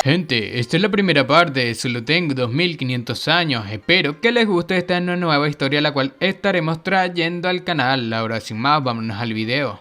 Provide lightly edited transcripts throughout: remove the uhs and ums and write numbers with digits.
Gente, esta es la primera parte, solo tengo 2500 años, espero que les guste esta nueva historia la cual estaremos trayendo al canal. Ahora sin más, vámonos al video.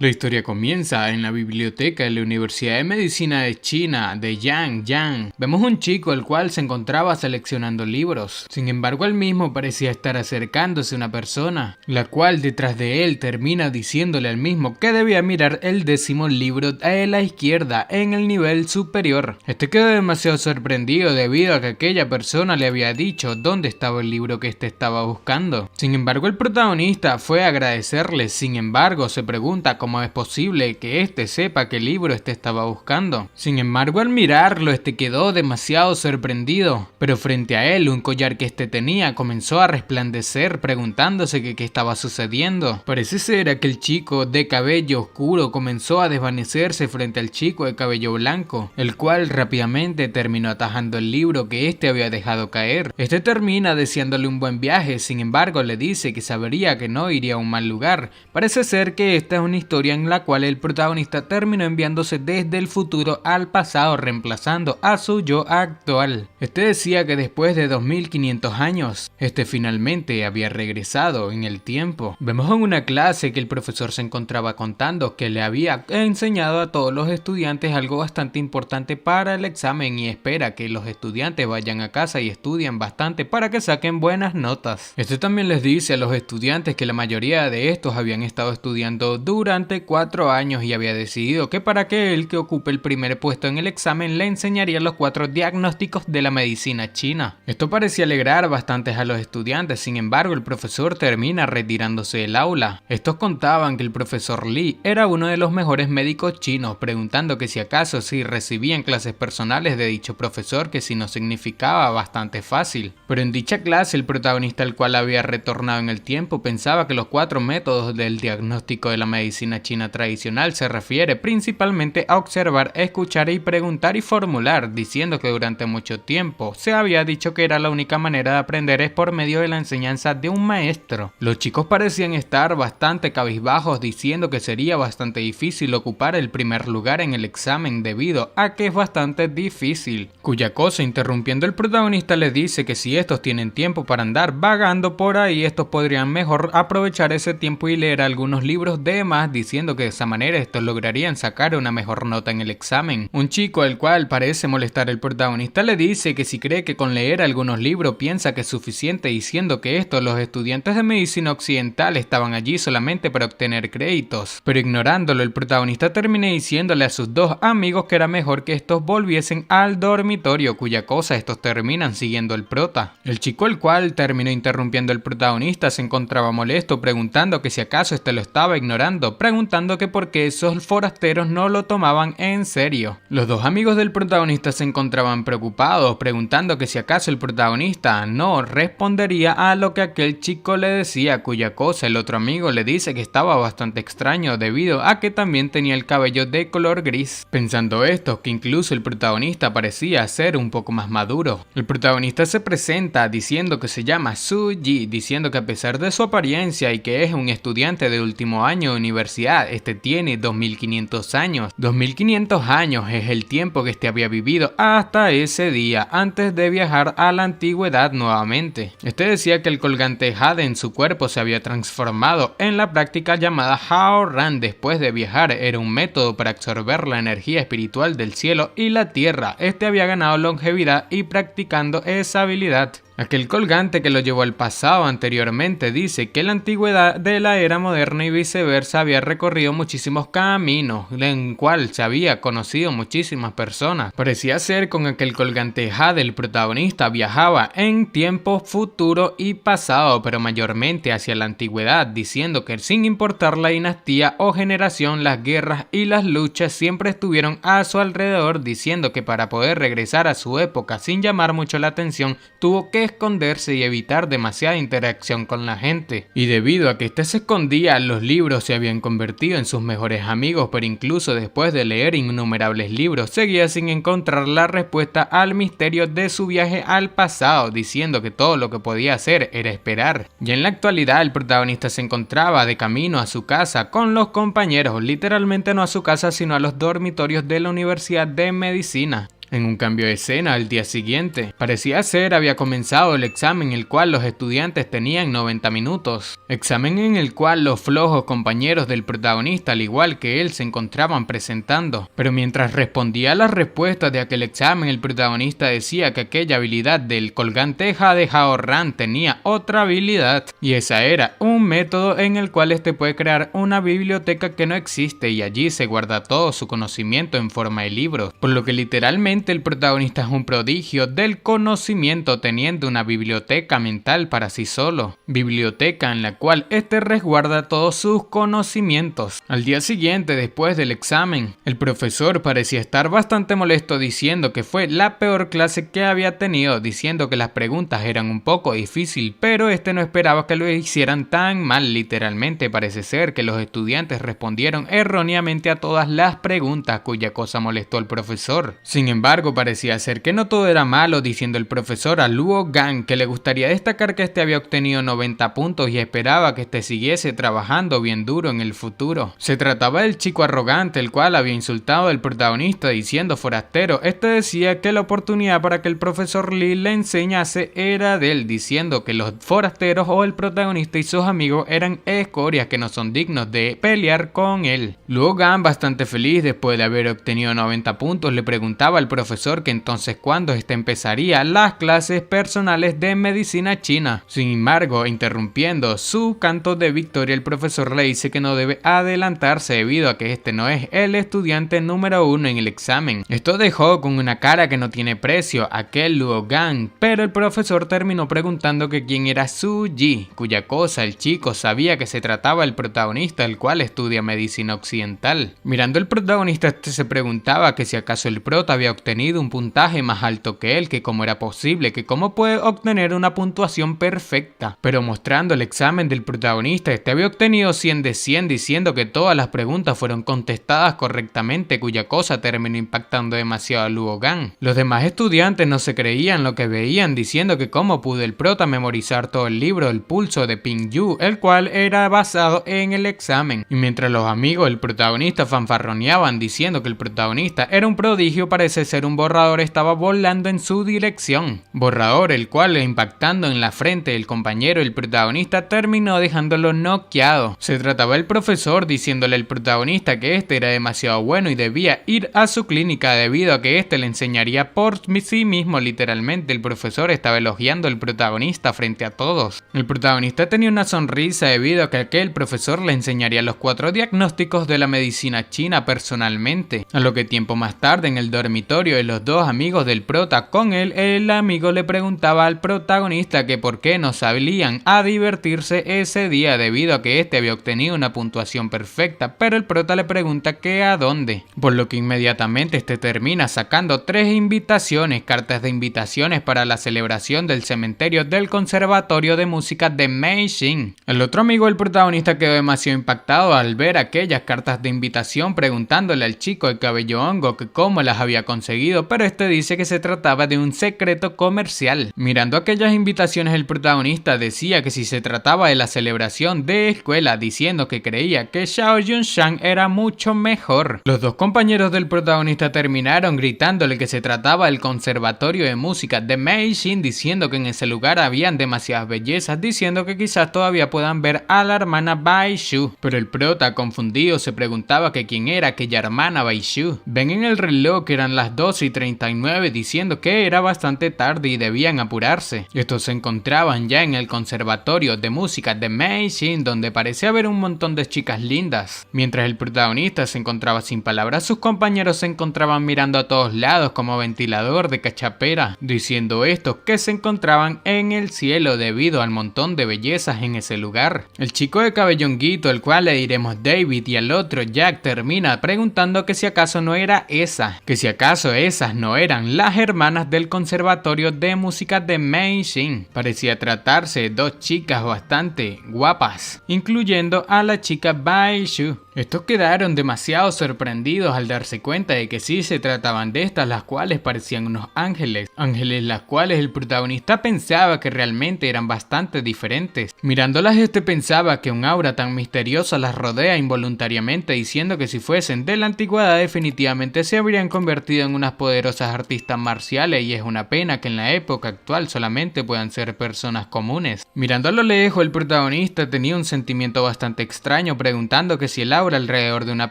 La historia comienza en la biblioteca de la Universidad de Medicina de China de Yang. Vemos un chico el cual se encontraba seleccionando libros. Sin embargo, él mismo parecía estar acercándose a una persona, la cual detrás de él termina diciéndole al mismo que debía mirar el 10º libro a la izquierda en el nivel superior. Este quedó demasiado sorprendido debido a que aquella persona le había dicho dónde estaba el libro que este estaba buscando. Sin embargo, el protagonista fue a agradecerle. Sin embargo, se pregunta cómo es posible que este sepa qué libro este estaba buscando. Sin embargo, al mirarlo, este quedó demasiado sorprendido, pero frente a él un collar que este tenía comenzó a resplandecer, preguntándose qué estaba sucediendo. Parece ser aquel chico de cabello oscuro comenzó a desvanecerse frente al chico de cabello blanco, el cual rápidamente terminó atajando el libro que este había dejado caer. Este termina deseándole un buen viaje, sin embargo le dice que sabría que no iría a un mal lugar. Parece ser que esta es una historia en la cual el protagonista terminó enviándose desde el futuro al pasado, reemplazando a su yo actual. Este decía que después de 2500 años, este finalmente había regresado en el tiempo. Vemos en una clase que el profesor se encontraba contando que le había enseñado a todos los estudiantes algo bastante importante para el examen y espera que los estudiantes vayan a casa y estudien bastante para que saquen buenas notas. Este también les dice a los estudiantes que la mayoría de estos habían estado estudiando durante 4 años y había decidido que para que él que ocupe el primer puesto en el examen le enseñaría los 4 diagnósticos de la medicina china. Esto parecía alegrar bastante a los estudiantes, sin embargo el profesor termina retirándose del aula. Estos contaban que el profesor Li era uno de los mejores médicos chinos, preguntando que si acaso si recibían clases personales de dicho profesor, que si no significaba bastante fácil. Pero en dicha clase el protagonista, el cual había retornado en el tiempo, pensaba que los 4 métodos del diagnóstico de la medicina china tradicional se refiere principalmente a observar, escuchar y preguntar y formular, diciendo que durante mucho tiempo se había dicho que era la única manera de aprender es por medio de la enseñanza de un maestro. Los chicos parecían estar bastante cabizbajos, diciendo que sería bastante difícil ocupar el primer lugar en el examen debido a que es bastante difícil, cuya cosa interrumpiendo el protagonista le dice que si estos tienen tiempo para andar vagando por ahí, estos podrían mejor aprovechar ese tiempo y leer algunos libros de más, diciendo que de esa manera estos lograrían sacar una mejor nota en el examen. Un chico al cual parece molestar el protagonista le dice que si cree que con leer algunos libros piensa que es suficiente, diciendo que estos los estudiantes de medicina occidental estaban allí solamente para obtener créditos, pero ignorándolo el protagonista termina diciéndole a sus 2 amigos que era mejor que estos volviesen al dormitorio, cuya cosa estos terminan siguiendo al prota. El chico el cual terminó interrumpiendo el protagonista se encontraba molesto, preguntando que si acaso este lo estaba ignorando, preguntando que por qué esos forasteros no lo tomaban en serio. Los 2 amigos del protagonista se encontraban preocupados, preguntando que si acaso el protagonista no respondería a lo que aquel chico le decía, cuya cosa el otro amigo le dice que estaba bastante extraño debido a que también tenía el cabello de color gris. Pensando esto, que incluso el protagonista parecía ser un poco más maduro. El protagonista se presenta diciendo que se llama Su Yi, diciendo que a pesar de su apariencia y que es un estudiante de último año de universidad, este tiene 2500 años. 2500 años es el tiempo que este había vivido hasta ese día, antes de viajar a la antigüedad nuevamente. Este decía que el colgante Jade en su cuerpo se había transformado en la práctica llamada Hao Ran. Después de viajar, era un método para absorber la energía espiritual del cielo y la tierra. Este había ganado longevidad y practicando esa habilidad. Aquel colgante que lo llevó al pasado anteriormente dice que la antigüedad de la era moderna y viceversa había recorrido muchísimos caminos, en cual se había conocido muchísimas personas. Parecía ser con aquel colgante Jade el protagonista viajaba en tiempo futuro y pasado, pero mayormente hacia la antigüedad, diciendo que sin importar la dinastía o generación, las guerras y las luchas siempre estuvieron a su alrededor, diciendo que para poder regresar a su época sin llamar mucho la atención, tuvo que esconderse y evitar demasiada interacción con la gente. Y debido a que este se escondía, los libros se habían convertido en sus mejores amigos, pero incluso después de leer innumerables libros, seguía sin encontrar la respuesta al misterio de su viaje al pasado, diciendo que todo lo que podía hacer era esperar. Y en la actualidad el protagonista se encontraba de camino a su casa con los compañeros, literalmente no a su casa sino a los dormitorios de la Universidad de Medicina. En un cambio de escena, al día siguiente, parecía ser había comenzado el examen en el cual los estudiantes tenían 90 minutos. Examen en el cual los flojos compañeros del protagonista, al igual que él, se encontraban presentando. Pero mientras respondía a las respuestas de aquel examen, el protagonista decía que aquella habilidad del colgante Jade Jaoran tenía otra habilidad. Y esa era un método en el cual este puede crear una biblioteca que no existe y allí se guarda todo su conocimiento en forma de libros. Por lo que literalmente el protagonista es un prodigio del conocimiento teniendo una biblioteca mental para sí solo. Biblioteca en la cual este resguarda todos sus conocimientos. Al día siguiente, después del examen, el profesor parecía estar bastante molesto diciendo que fue la peor clase que había tenido, diciendo que las preguntas eran un poco difíciles, pero este no esperaba que lo hicieran tan mal. Literalmente parece ser que los estudiantes respondieron erróneamente a todas las preguntas, cuya cosa molestó al profesor. Sin embargo, parecía ser que no todo era malo, diciendo el profesor a Luo Gang que le gustaría destacar que este había obtenido 90 puntos y esperaba que este siguiese trabajando bien duro en el futuro. Se trataba del chico arrogante, el cual había insultado al protagonista diciendo forastero. Este decía que la oportunidad para que el profesor Lee le enseñase era de él, diciendo que los forasteros o el protagonista y sus amigos eran escorias que no son dignos de pelear con él. Luo Gang, bastante feliz después de haber obtenido 90 puntos, le preguntaba al profesor que entonces cuándo empezaría las clases personales de medicina china. Sin embargo, interrumpiendo su canto de victoria, el profesor le dice que no debe adelantarse debido a que este no es el estudiante número 1 en el examen. Esto dejó con una cara que no tiene precio a aquel Luo Gang, pero el profesor terminó preguntando que quién era Su Ji, cuya cosa el chico sabía que se trataba del protagonista, el cual estudia medicina occidental. Mirando el protagonista, este se preguntaba que si acaso el prota había obtenido un puntaje más alto que él, que cómo era posible, que cómo puede obtener una puntuación perfecta. Pero mostrando el examen del protagonista, este había obtenido 100 de 100, diciendo que todas las preguntas fueron contestadas correctamente, cuya cosa terminó impactando demasiado a Luo Gang. Los demás estudiantes no se creían lo que veían, diciendo que cómo pudo el prota memorizar todo el libro El pulso de Ping Yu, el cual era basado en el examen. Y mientras los amigos del protagonista fanfarroneaban diciendo que el protagonista era un prodigio, parece ser un borrador estaba volando en su dirección. Borrador el cual, impactando en la frente del compañero, el protagonista terminó dejándolo noqueado. Se trataba del profesor diciéndole al protagonista que este era demasiado bueno y debía ir a su clínica debido a que este le enseñaría por sí mismo. Literalmente el profesor estaba elogiando al protagonista frente a todos. El protagonista tenía una sonrisa debido a que aquel profesor le enseñaría los 4 diagnósticos de la medicina china personalmente. A lo que tiempo más tarde, en el dormitorio de los dos amigos del prota con él, el amigo le preguntaba al protagonista que por qué no salían a divertirse ese día debido a que este había obtenido una puntuación perfecta, pero el prota le pregunta que a dónde, por lo que inmediatamente este termina sacando 3 invitaciones, cartas de invitaciones para la celebración del cementerio del Conservatorio de Música de Meishin. El otro amigo del protagonista quedó demasiado impactado al ver aquellas cartas de invitación, preguntándole al chico de cabello hongo que cómo las había conseguido, pero este dice que se trataba de un secreto comercial. Mirando aquellas invitaciones, el protagonista decía que si se trataba de la celebración de escuela, diciendo que creía que Xiao Yunshan era mucho mejor. Los dos compañeros del protagonista terminaron gritándole que se trataba del Conservatorio de Música de Meishin, diciendo que en ese lugar habían demasiadas bellezas, diciendo que quizás todavía puedan ver a la hermana Baishu. Pero el prota, confundido, se preguntaba que quién era aquella hermana Baishu. Ven en el reloj que eran las 12:39, diciendo que era bastante tarde y debían apurarse. Estos se encontraban ya en el Conservatorio de Música de Meishin, donde parecía haber un montón de chicas lindas. Mientras el protagonista se encontraba sin palabras, sus compañeros se encontraban mirando a todos lados como ventilador de cachapera, diciendo estos que se encontraban en el cielo debido al montón de bellezas en ese lugar. El chico de cabello honguito, el cual le diremos David, y al otro Jack, termina preguntando que si acaso no era esa, que si acaso acaso esas no eran las hermanas del Conservatorio de Música de Meishin. Parecía tratarse de dos chicas bastante guapas, incluyendo a la chica Baishu. Estos quedaron demasiado sorprendidos al darse cuenta de que sí se trataban de estas, las cuales parecían unos ángeles las cuales el protagonista pensaba que realmente eran bastante diferentes. Mirándolas, pensaba que un aura tan misteriosa las rodea involuntariamente, diciendo que si fuesen de la antigüedad definitivamente se habrían convertido en unas poderosas artistas marciales, y es una pena que en la época actual solamente puedan ser personas comunes. Mirando a lo lejos, el protagonista tenía un sentimiento bastante extraño, preguntando que si el aura alrededor de una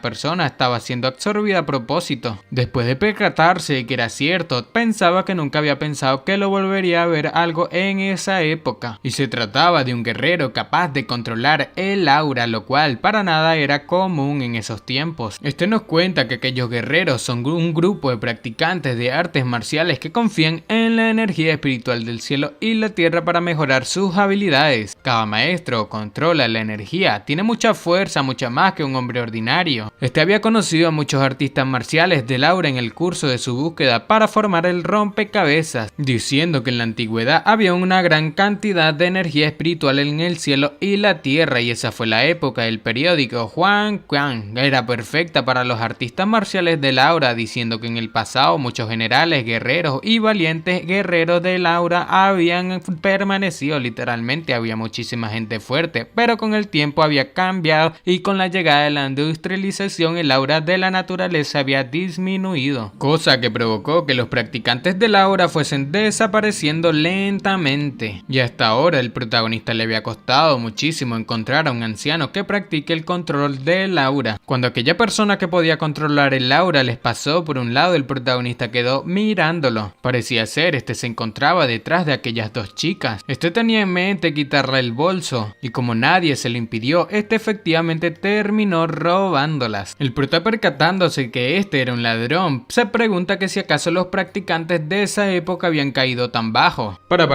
persona estaba siendo absorbida a propósito. Después de percatarse de que era cierto, pensaba que nunca había pensado que lo volvería a ver algo en esa época, y se trataba de un guerrero capaz de controlar el aura, lo cual para nada era común en esos tiempos. Nos cuenta que aquellos guerreros son un grupo de practicantes de artes marciales que confían en la energía espiritual del cielo y la tierra para mejorar sus habilidades. Cada maestro controla la energía, tiene mucha fuerza, mucha más que un hombre ordinario. Había conocido a muchos artistas marciales del aura en el curso de su búsqueda para formar el rompecabezas, diciendo que en la antigüedad había una gran cantidad de energía espiritual en el cielo y la tierra, y esa fue la época del periódico Huan Quan. Era perfecta para los artistas marciales del aura, diciendo que en el pasado muchos generales, guerreros y valientes guerreros del aura habían permanecido. Literalmente había muchísima gente fuerte, pero con el tiempo había cambiado, y con la llegada de la industrialización el aura de la naturaleza había disminuido, cosa que provocó que los practicantes del aura fuesen desapareciendo lentamente. Y hasta ahora el protagonista le había costado muchísimo encontrar a un anciano que practique el control del aura. Cuando aquella persona que podía controlar el aura les pasó por un lado, el protagonista quedó mirándolo. Parecía ser se encontraba detrás de aquellas dos chicas. Tenía en mente quitarle el bolso, y como nadie se lo impidió, efectivamente terminó robándolas. El prota, percatándose que era un ladrón, se pregunta que si acaso los practicantes de esa época habían caído tan bajo. Para.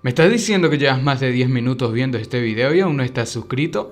¿Me estás diciendo que llevas más de 10 minutos viendo este video y aún no estás suscrito?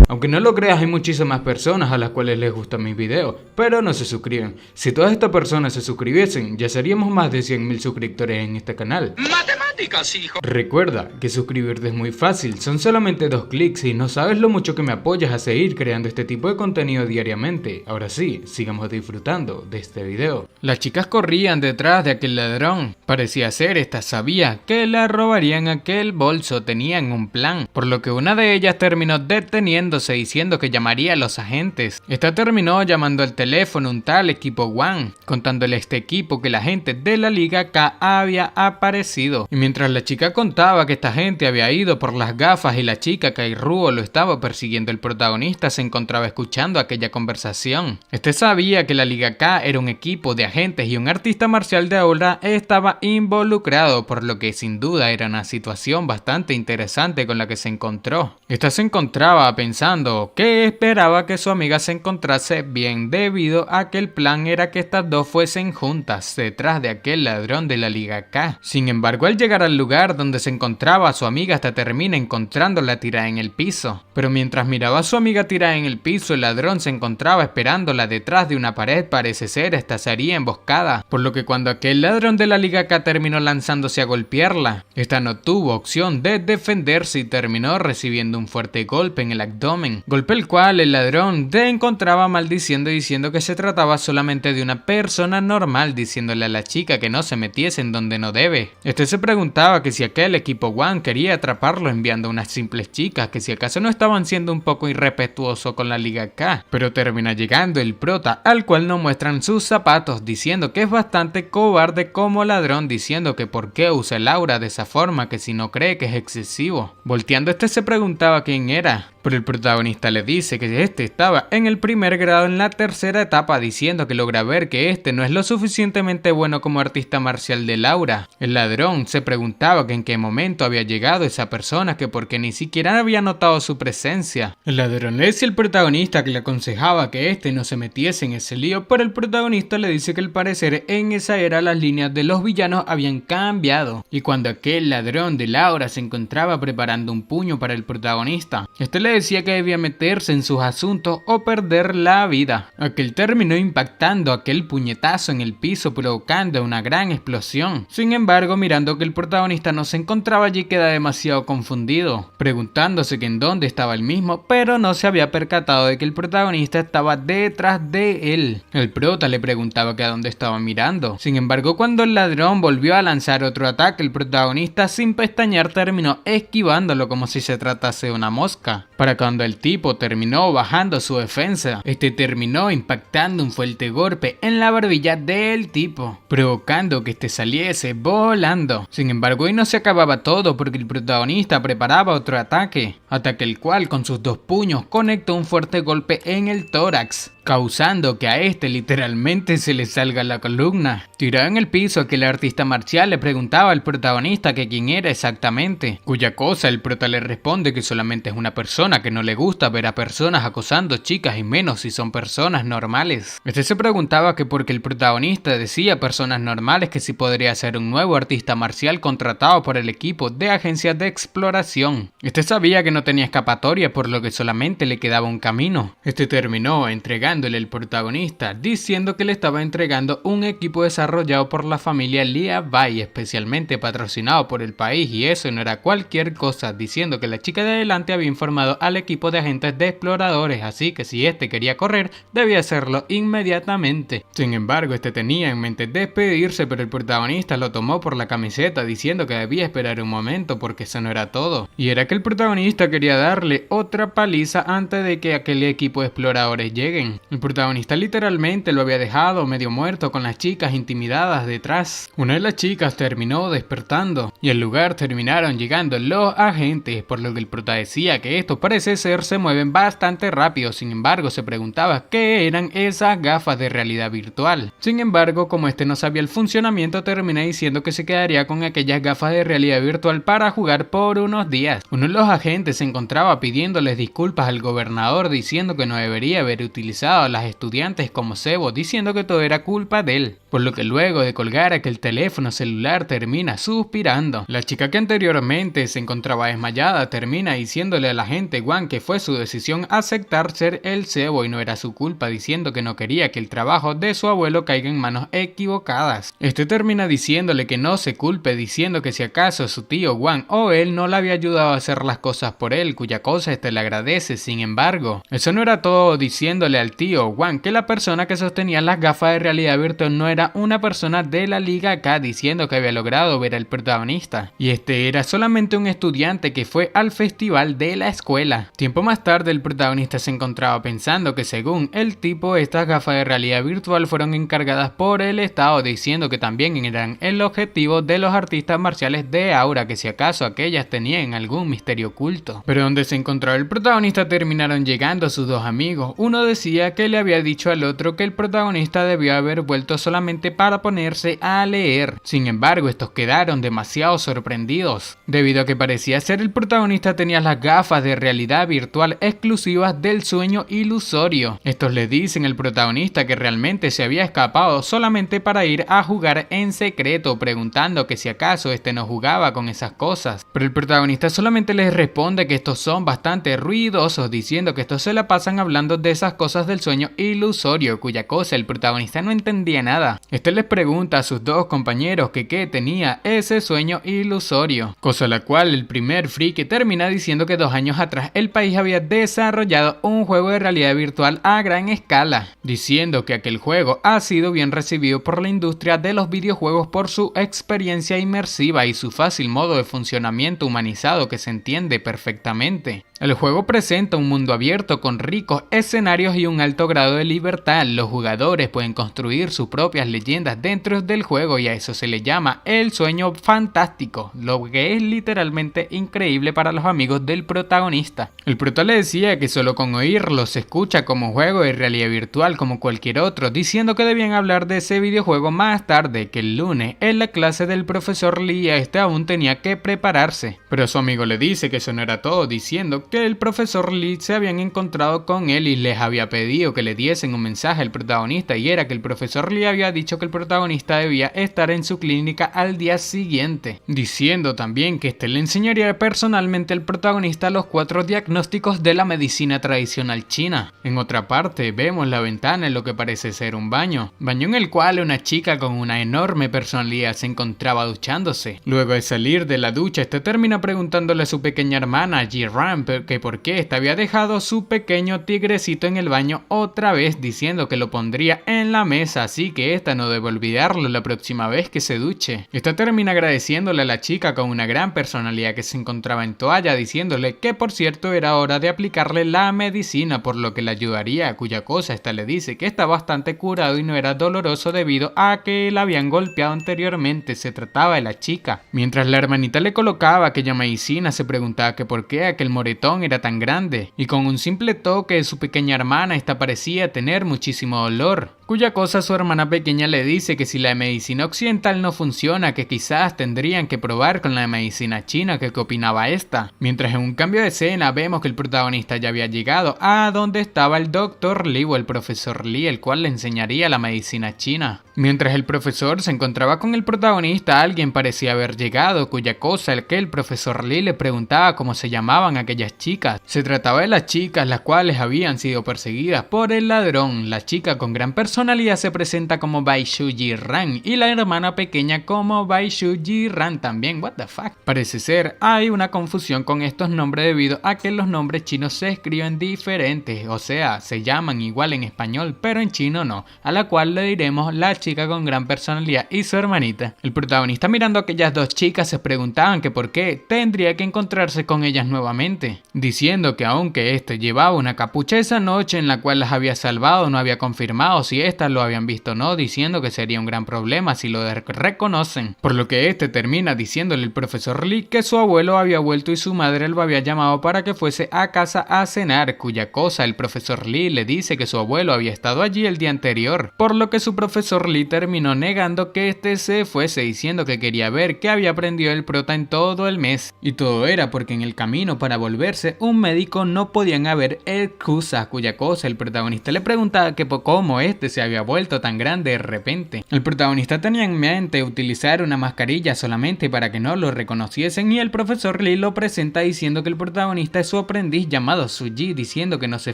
Aunque no lo creas, hay muchísimas personas a las cuales les gustan mis videos, pero no se suscriben. Si todas estas personas se suscribiesen, ya seríamos más de 100.000 suscriptores en este canal. ¡Matemáticas, hijo! Recuerda que suscribirte es muy fácil, son solamente 2 clics y no sabes lo mucho que me apoyas a seguir creando este tipo de contenido diariamente. Ahora sí, sigamos disfrutando de este video. Las chicas corrían detrás de aquel ladrón. Parecía ser sabía que la robarían aquel bolso, tenían un plan, por lo que una de ellas terminó deteniéndose diciendo que llamaría a los agentes. Terminó llamando al teléfono un tal equipo One, contándole a este equipo que la gente de la Liga K había aparecido. Y mientras la chica contaba que esta gente había ido por las gafas y la chica Kairuo lo estaba persiguiendo, el protagonista se encontraba escuchando aquella conversación. Sabía que la Liga K era un equipo de agentes y un artista marcial de aura estaba involucrado, por lo que sin duda era una situación bastante interesante con la que se encontró. Se encontraba pensando que esperaba que su amiga se encontrase bien, debido a que el plan era que estas dos fuesen juntas detrás de aquel ladrón de la Liga K. Sin embargo, al llegar al lugar donde se encontraba su amiga, termina encontrándola tirada en el piso. Pero mientras miraba a su amiga tirada en el piso, el ladrón se encontraba esperándola detrás de una pared. Parece ser sería emboscada, por lo que cuando aquel ladrón de la Liga K terminó lanzándose a golpearla, no tuvo opción de defenderse y terminó recibiendo un fuerte golpe en el abdomen, golpe el cual el ladrón encontraba maldiciendo, diciendo que se trataba solamente de una persona normal, diciéndole a la chica que no se metiese en donde no debe. Se preguntaba que si aquel equipo One quería atraparlo enviando unas simples chicas, que si acaso no estaban siendo un poco irrespetuosos con la Liga K. Pero termina llegando el prota, al cual no muestran sus zapatos, diciendo que es bastante cobarde como ladrón, diciendo que por qué usa el aura de esa forma, que si no cree que es excesivo. Volteando, se preguntaba quién era, pero el protagonista le dice que estaba en el primer grado en la tercera etapa, diciendo que logra ver que no es lo suficientemente bueno como artista marcial del aura. El ladrón se preguntaba que en qué momento había llegado esa persona, que porque ni siquiera había notado su presencia. El ladrón le dice al protagonista que le aconsejaba que no se metiese en ese lío, pero el protagonista le dice que al parecer en esa era las líneas de los villanos habían cambiado, y cuando aquel ladrón del aura se encontraba preparando un puño para el protagonista, le decía que debía meterse en sus asuntos o perder la vida. Aquel terminó impactando aquel puñetazo en el piso, provocando una gran explosión. Sin embargo, mirando que el protagonista no se encontraba allí, queda demasiado confundido, preguntándose que en dónde estaba el mismo, pero no se había percatado de que el protagonista estaba detrás de él. El prota le preguntaba que a dónde estaba mirando. Sin embargo, cuando el ladrón volvió a lanzar otro ataque, el protagonista sin pestañear terminó esquivándolo como si se tratase de una mosca. Para cuando el tipo terminó bajando su defensa, este terminó impactando un fuerte golpe en la barbilla del tipo, provocando que este saliese volando. Sin embargo, hoy no se acababa todo porque el protagonista preparaba otro ataque el cual con sus 2 puños conectó un fuerte golpe en el tórax, causando que a este literalmente se le salga la columna. Tirado en el piso, aquel artista marcial le preguntaba al protagonista que quién era exactamente, cuya cosa el prota le responde que solamente es una persona que no le gusta ver a personas acosando chicas y menos si son personas normales. Este se preguntaba que porque el protagonista decía personas normales que si podría ser un nuevo artista marcial contratado por el equipo de agencias de exploración. Este sabía que no tenía escapatoria, por lo que solamente le quedaba un camino. Este terminó entregándole el protagonista, diciendo que le estaba entregando un equipo desarrollado por la familia Liabai, especialmente patrocinado por el país, y eso no era cualquier cosa, diciendo que la chica de adelante había informado al equipo de agentes de exploradores, así que si este quería correr, debía hacerlo inmediatamente. Sin embargo, este tenía en mente despedirse, pero el protagonista lo tomó por la camiseta, diciendo que debía esperar un momento porque eso no era todo, y era que el protagonista quería darle otra paliza antes de que aquel equipo de exploradores lleguen. El protagonista literalmente lo había dejado medio muerto con las chicas intimidadas detrás. Una de las chicas terminó despertando y al lugar terminaron llegando los agentes, por lo que el prota decía que estos parece ser se mueven bastante rápido. Sin embargo, se preguntaba qué eran esas gafas de realidad virtual. Sin embargo, como este no sabía el funcionamiento, terminé diciendo que se quedaría con aquellas gafas de realidad virtual para jugar por unos días. Uno de los agentes se encontraba pidiéndoles disculpas al gobernador, diciendo que no debería haber utilizado a las estudiantes como cebo, diciendo que todo era culpa de él, por lo que luego de colgar aquel teléfono celular termina suspirando. La chica que anteriormente se encontraba desmayada termina diciéndole a la agente Wang que fue su decisión aceptar ser el cebo y no era su culpa, diciendo que no quería que el trabajo de su abuelo caiga en manos equivocadas. Este termina diciéndole que no se culpe, diciendo que si acaso su tío Wang o él no le había ayudado a hacer las cosas por él, cuya cosa este le agradece. Sin embargo, eso no era todo, diciéndole al tío Wang que la persona que sostenía las gafas de realidad virtual no era una persona de la Liga K, diciendo que había logrado ver al protagonista y este era solamente un estudiante que fue al festival de la escuela. Tiempo más tarde, el protagonista se encontraba pensando que según el tipo, estas gafas de realidad virtual fueron encargadas por el Estado, diciendo que también eran el objetivo de los artistas marciales de Aura, que si acaso aquellas tenían algún misterio oculto. Pero donde se encontraba el protagonista terminaron llegando sus 2 amigos. Uno decía que le había dicho al otro que el protagonista debió haber vuelto solamente para ponerse a leer. Sin embargo, estos quedaron demasiado sorprendidos, debido a que parecía ser el protagonista tenía las gafas de realidad virtual exclusivas del sueño ilusorio. Estos le dicen al protagonista que realmente se había escapado solamente para ir a jugar en secreto, preguntando que si acaso este no jugaba con esas cosas. Pero el protagonista solamente les responde que estos son bastante ruidosos, diciendo que estos se la pasan hablando de esas cosas del sueño ilusorio, cuya cosa el protagonista no entendía nada. Este les pregunta a sus 2 compañeros que qué tenía ese sueño ilusorio, cosa la cual el primer friki termina diciendo que 2 años atrás el país había desarrollado un juego de realidad virtual a gran escala, diciendo que aquel juego ha sido bien recibido por la industria de los videojuegos por su experiencia inmersiva y su fácil modo de funcionamiento humanizado que se entiende perfectamente. El juego presenta un mundo abierto con ricos escenarios y un alto grado de libertad. Los jugadores pueden construir sus propias leyendas dentro del juego y a eso se le llama el sueño fantástico, lo que es literalmente increíble para los amigos del protagonista. El prota le decía que solo con oírlo se escucha como juego de realidad virtual como cualquier otro, diciendo que debían hablar de ese videojuego más tarde, que el lunes en la clase del profesor Lee este aún tenía que prepararse. Pero su amigo le dice que eso no era todo, diciendo que el profesor Lee se habían encontrado con él y les había pedido pidió que le diesen un mensaje al protagonista y era que el profesor Lee había dicho que el protagonista debía estar en su clínica al día siguiente, diciendo también que le enseñaría personalmente al protagonista los 4 diagnósticos de la medicina tradicional china. En otra parte vemos la ventana en lo que parece ser un baño en el cual una chica con una enorme personalidad se encontraba duchándose. Luego de salir de la ducha, termina preguntándole a su pequeña hermana Ji-ran que por qué había dejado su pequeño tigrecito en el baño otra vez, diciendo que lo pondría en la mesa, así que esta no debe olvidarlo la próxima vez que se duche. Esta termina agradeciéndole a la chica con una gran personalidad que se encontraba en toalla, diciéndole que por cierto era hora de aplicarle la medicina, por lo que le ayudaría, cuya cosa esta le dice que está bastante curado y no era doloroso debido a que la habían golpeado anteriormente. Se trataba de la chica. Mientras la hermanita le colocaba aquella medicina, se preguntaba que por qué aquel moretón era tan grande, y con un simple toque de su pequeña hermana esta parecía tener muchísimo dolor, cuya cosa su hermana pequeña le dice que si la medicina occidental no funciona, que quizás tendrían que probar con la medicina china, que qué opinaba esta. Mientras en un cambio de escena vemos que el protagonista ya había llegado a donde estaba el Dr. Lee o el profesor Lee, el cual le enseñaría la medicina china. Mientras el profesor se encontraba con el protagonista, alguien parecía haber llegado, cuya cosa el que el profesor Lee le preguntaba cómo se llamaban aquellas chicas. Se trataba de las chicas las cuales habían sido perseguidas por el ladrón. La chica con gran personalidad se presenta como Baishu Ji-ran y la hermana pequeña como Baishu Ji-ran también. What the fuck. Parece ser hay una confusión con estos nombres debido a que los nombres chinos se escriben diferentes, o sea, se llaman igual en español pero en chino no, a la cual le diremos la chica con gran personalidad y su hermanita. El protagonista mirando a aquellas dos chicas se preguntaban que por qué tendría que encontrarse con ellas nuevamente, diciendo que aunque llevaba una capucha esa noche en la cual las había salvado, no había confirmado si estas lo habían visto o no, diciendo que sería un gran problema si lo reconocen, por lo que termina diciéndole el profesor Lee que su abuelo había vuelto y su madre lo había llamado para que fuese a casa a cenar, cuya cosa el profesor Lee le dice que su abuelo había estado allí el día anterior, por lo que su profesor Lee terminó negando que se fuese, diciendo que quería ver qué había aprendido el prota en todo el mes, y todo era porque en el camino para volverse un médico no podían haber excusas, cuya cosa el protagonista le preguntaba que cómo se había vuelto tan grande de repente. El protagonista tenía en mente utilizar una mascarilla solamente para que no lo reconociesen, y el profesor Lee lo presenta diciendo que el protagonista es su aprendiz llamado Suji, diciendo que no se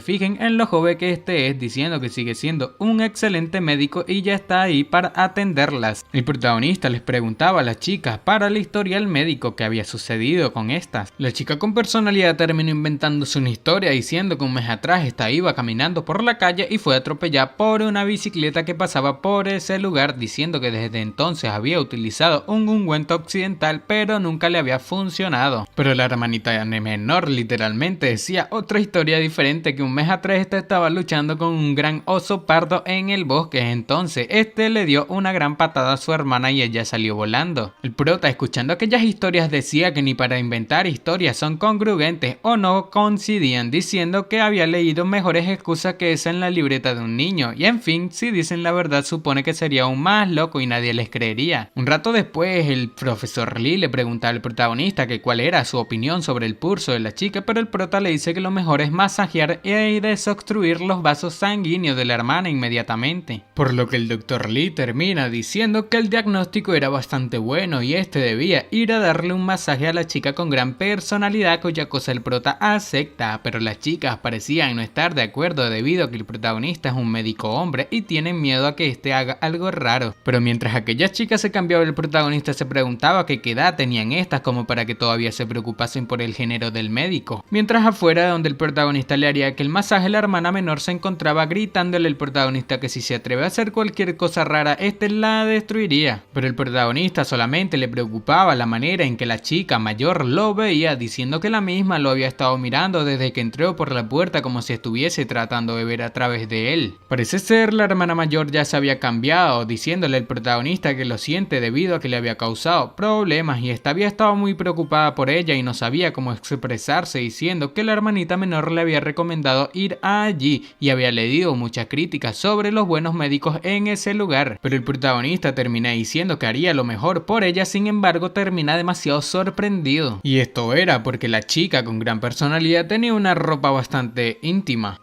fijen en lo joven que es, diciendo que sigue siendo un excelente médico y ya está ahí para atenderlas. El protagonista les preguntaba a las chicas para el historial médico que había sucedido con estas. La chica con personalidad terminó inventándose una historia diciendo que un mes atrás iba caminando por la calle y fue atropellada por una bicicleta que pasaba por ese lugar, diciendo que desde entonces había utilizado un ungüento occidental pero nunca le había funcionado. Pero la hermanita menor literalmente decía otra historia diferente, que un mes atrás estaba luchando con un gran oso pardo en el bosque, entonces le dio una gran patada a su hermana y ella salió volando. El prota, escuchando aquellas historias, decía que ni para inventar historias son congruentes o no coincidían, diciendo que había leído mejores excusas que esa en la libreta de un niño, y en fin, si dicen la verdad supone que sería aún más loco y nadie les creería. Un rato después el profesor Lee le pregunta al protagonista que cuál era su opinión sobre el pulso de la chica, pero el prota le dice que lo mejor es masajear y desobstruir los vasos sanguíneos de la hermana inmediatamente, por lo que el Dr. Lee termina diciendo que el diagnóstico era bastante bueno y debía ir a darle un masaje a la chica con gran personalidad, cuya cosa el prota acepta, pero las chicas parecían no estar de acuerdo debido a que el protagonista es un médico hombre y tienen miedo a que haga algo raro. Pero mientras aquellas chicas se cambiaban, el protagonista se preguntaba que qué edad tenían estas como para que todavía se preocupasen por el género del médico. Mientras afuera donde el protagonista le haría que el masaje, la hermana menor se encontraba gritándole al protagonista que si se atreve a hacer cualquier cosa rara, la destruiría. Pero el protagonista solamente le preocupaba la manera en que la chica mayor lo veía, diciendo que la misma lo había estado mirando desde que entró por la puerta como si estuviese tratando de ver a través de él. Parece ser la hermana mayor ya se había cambiado, diciéndole al protagonista que lo siente debido a que le había causado problemas y esta había estado muy preocupada por ella y no sabía cómo expresarse, diciendo que la hermanita menor le había recomendado ir allí y había leído muchas críticas sobre los buenos médicos en ese lugar, pero el protagonista termina diciendo que haría lo mejor por ella, sin embargo termina demasiado sorprendido. Y esto era porque la chica con gran personalidad tenía una ropa bastante íntima,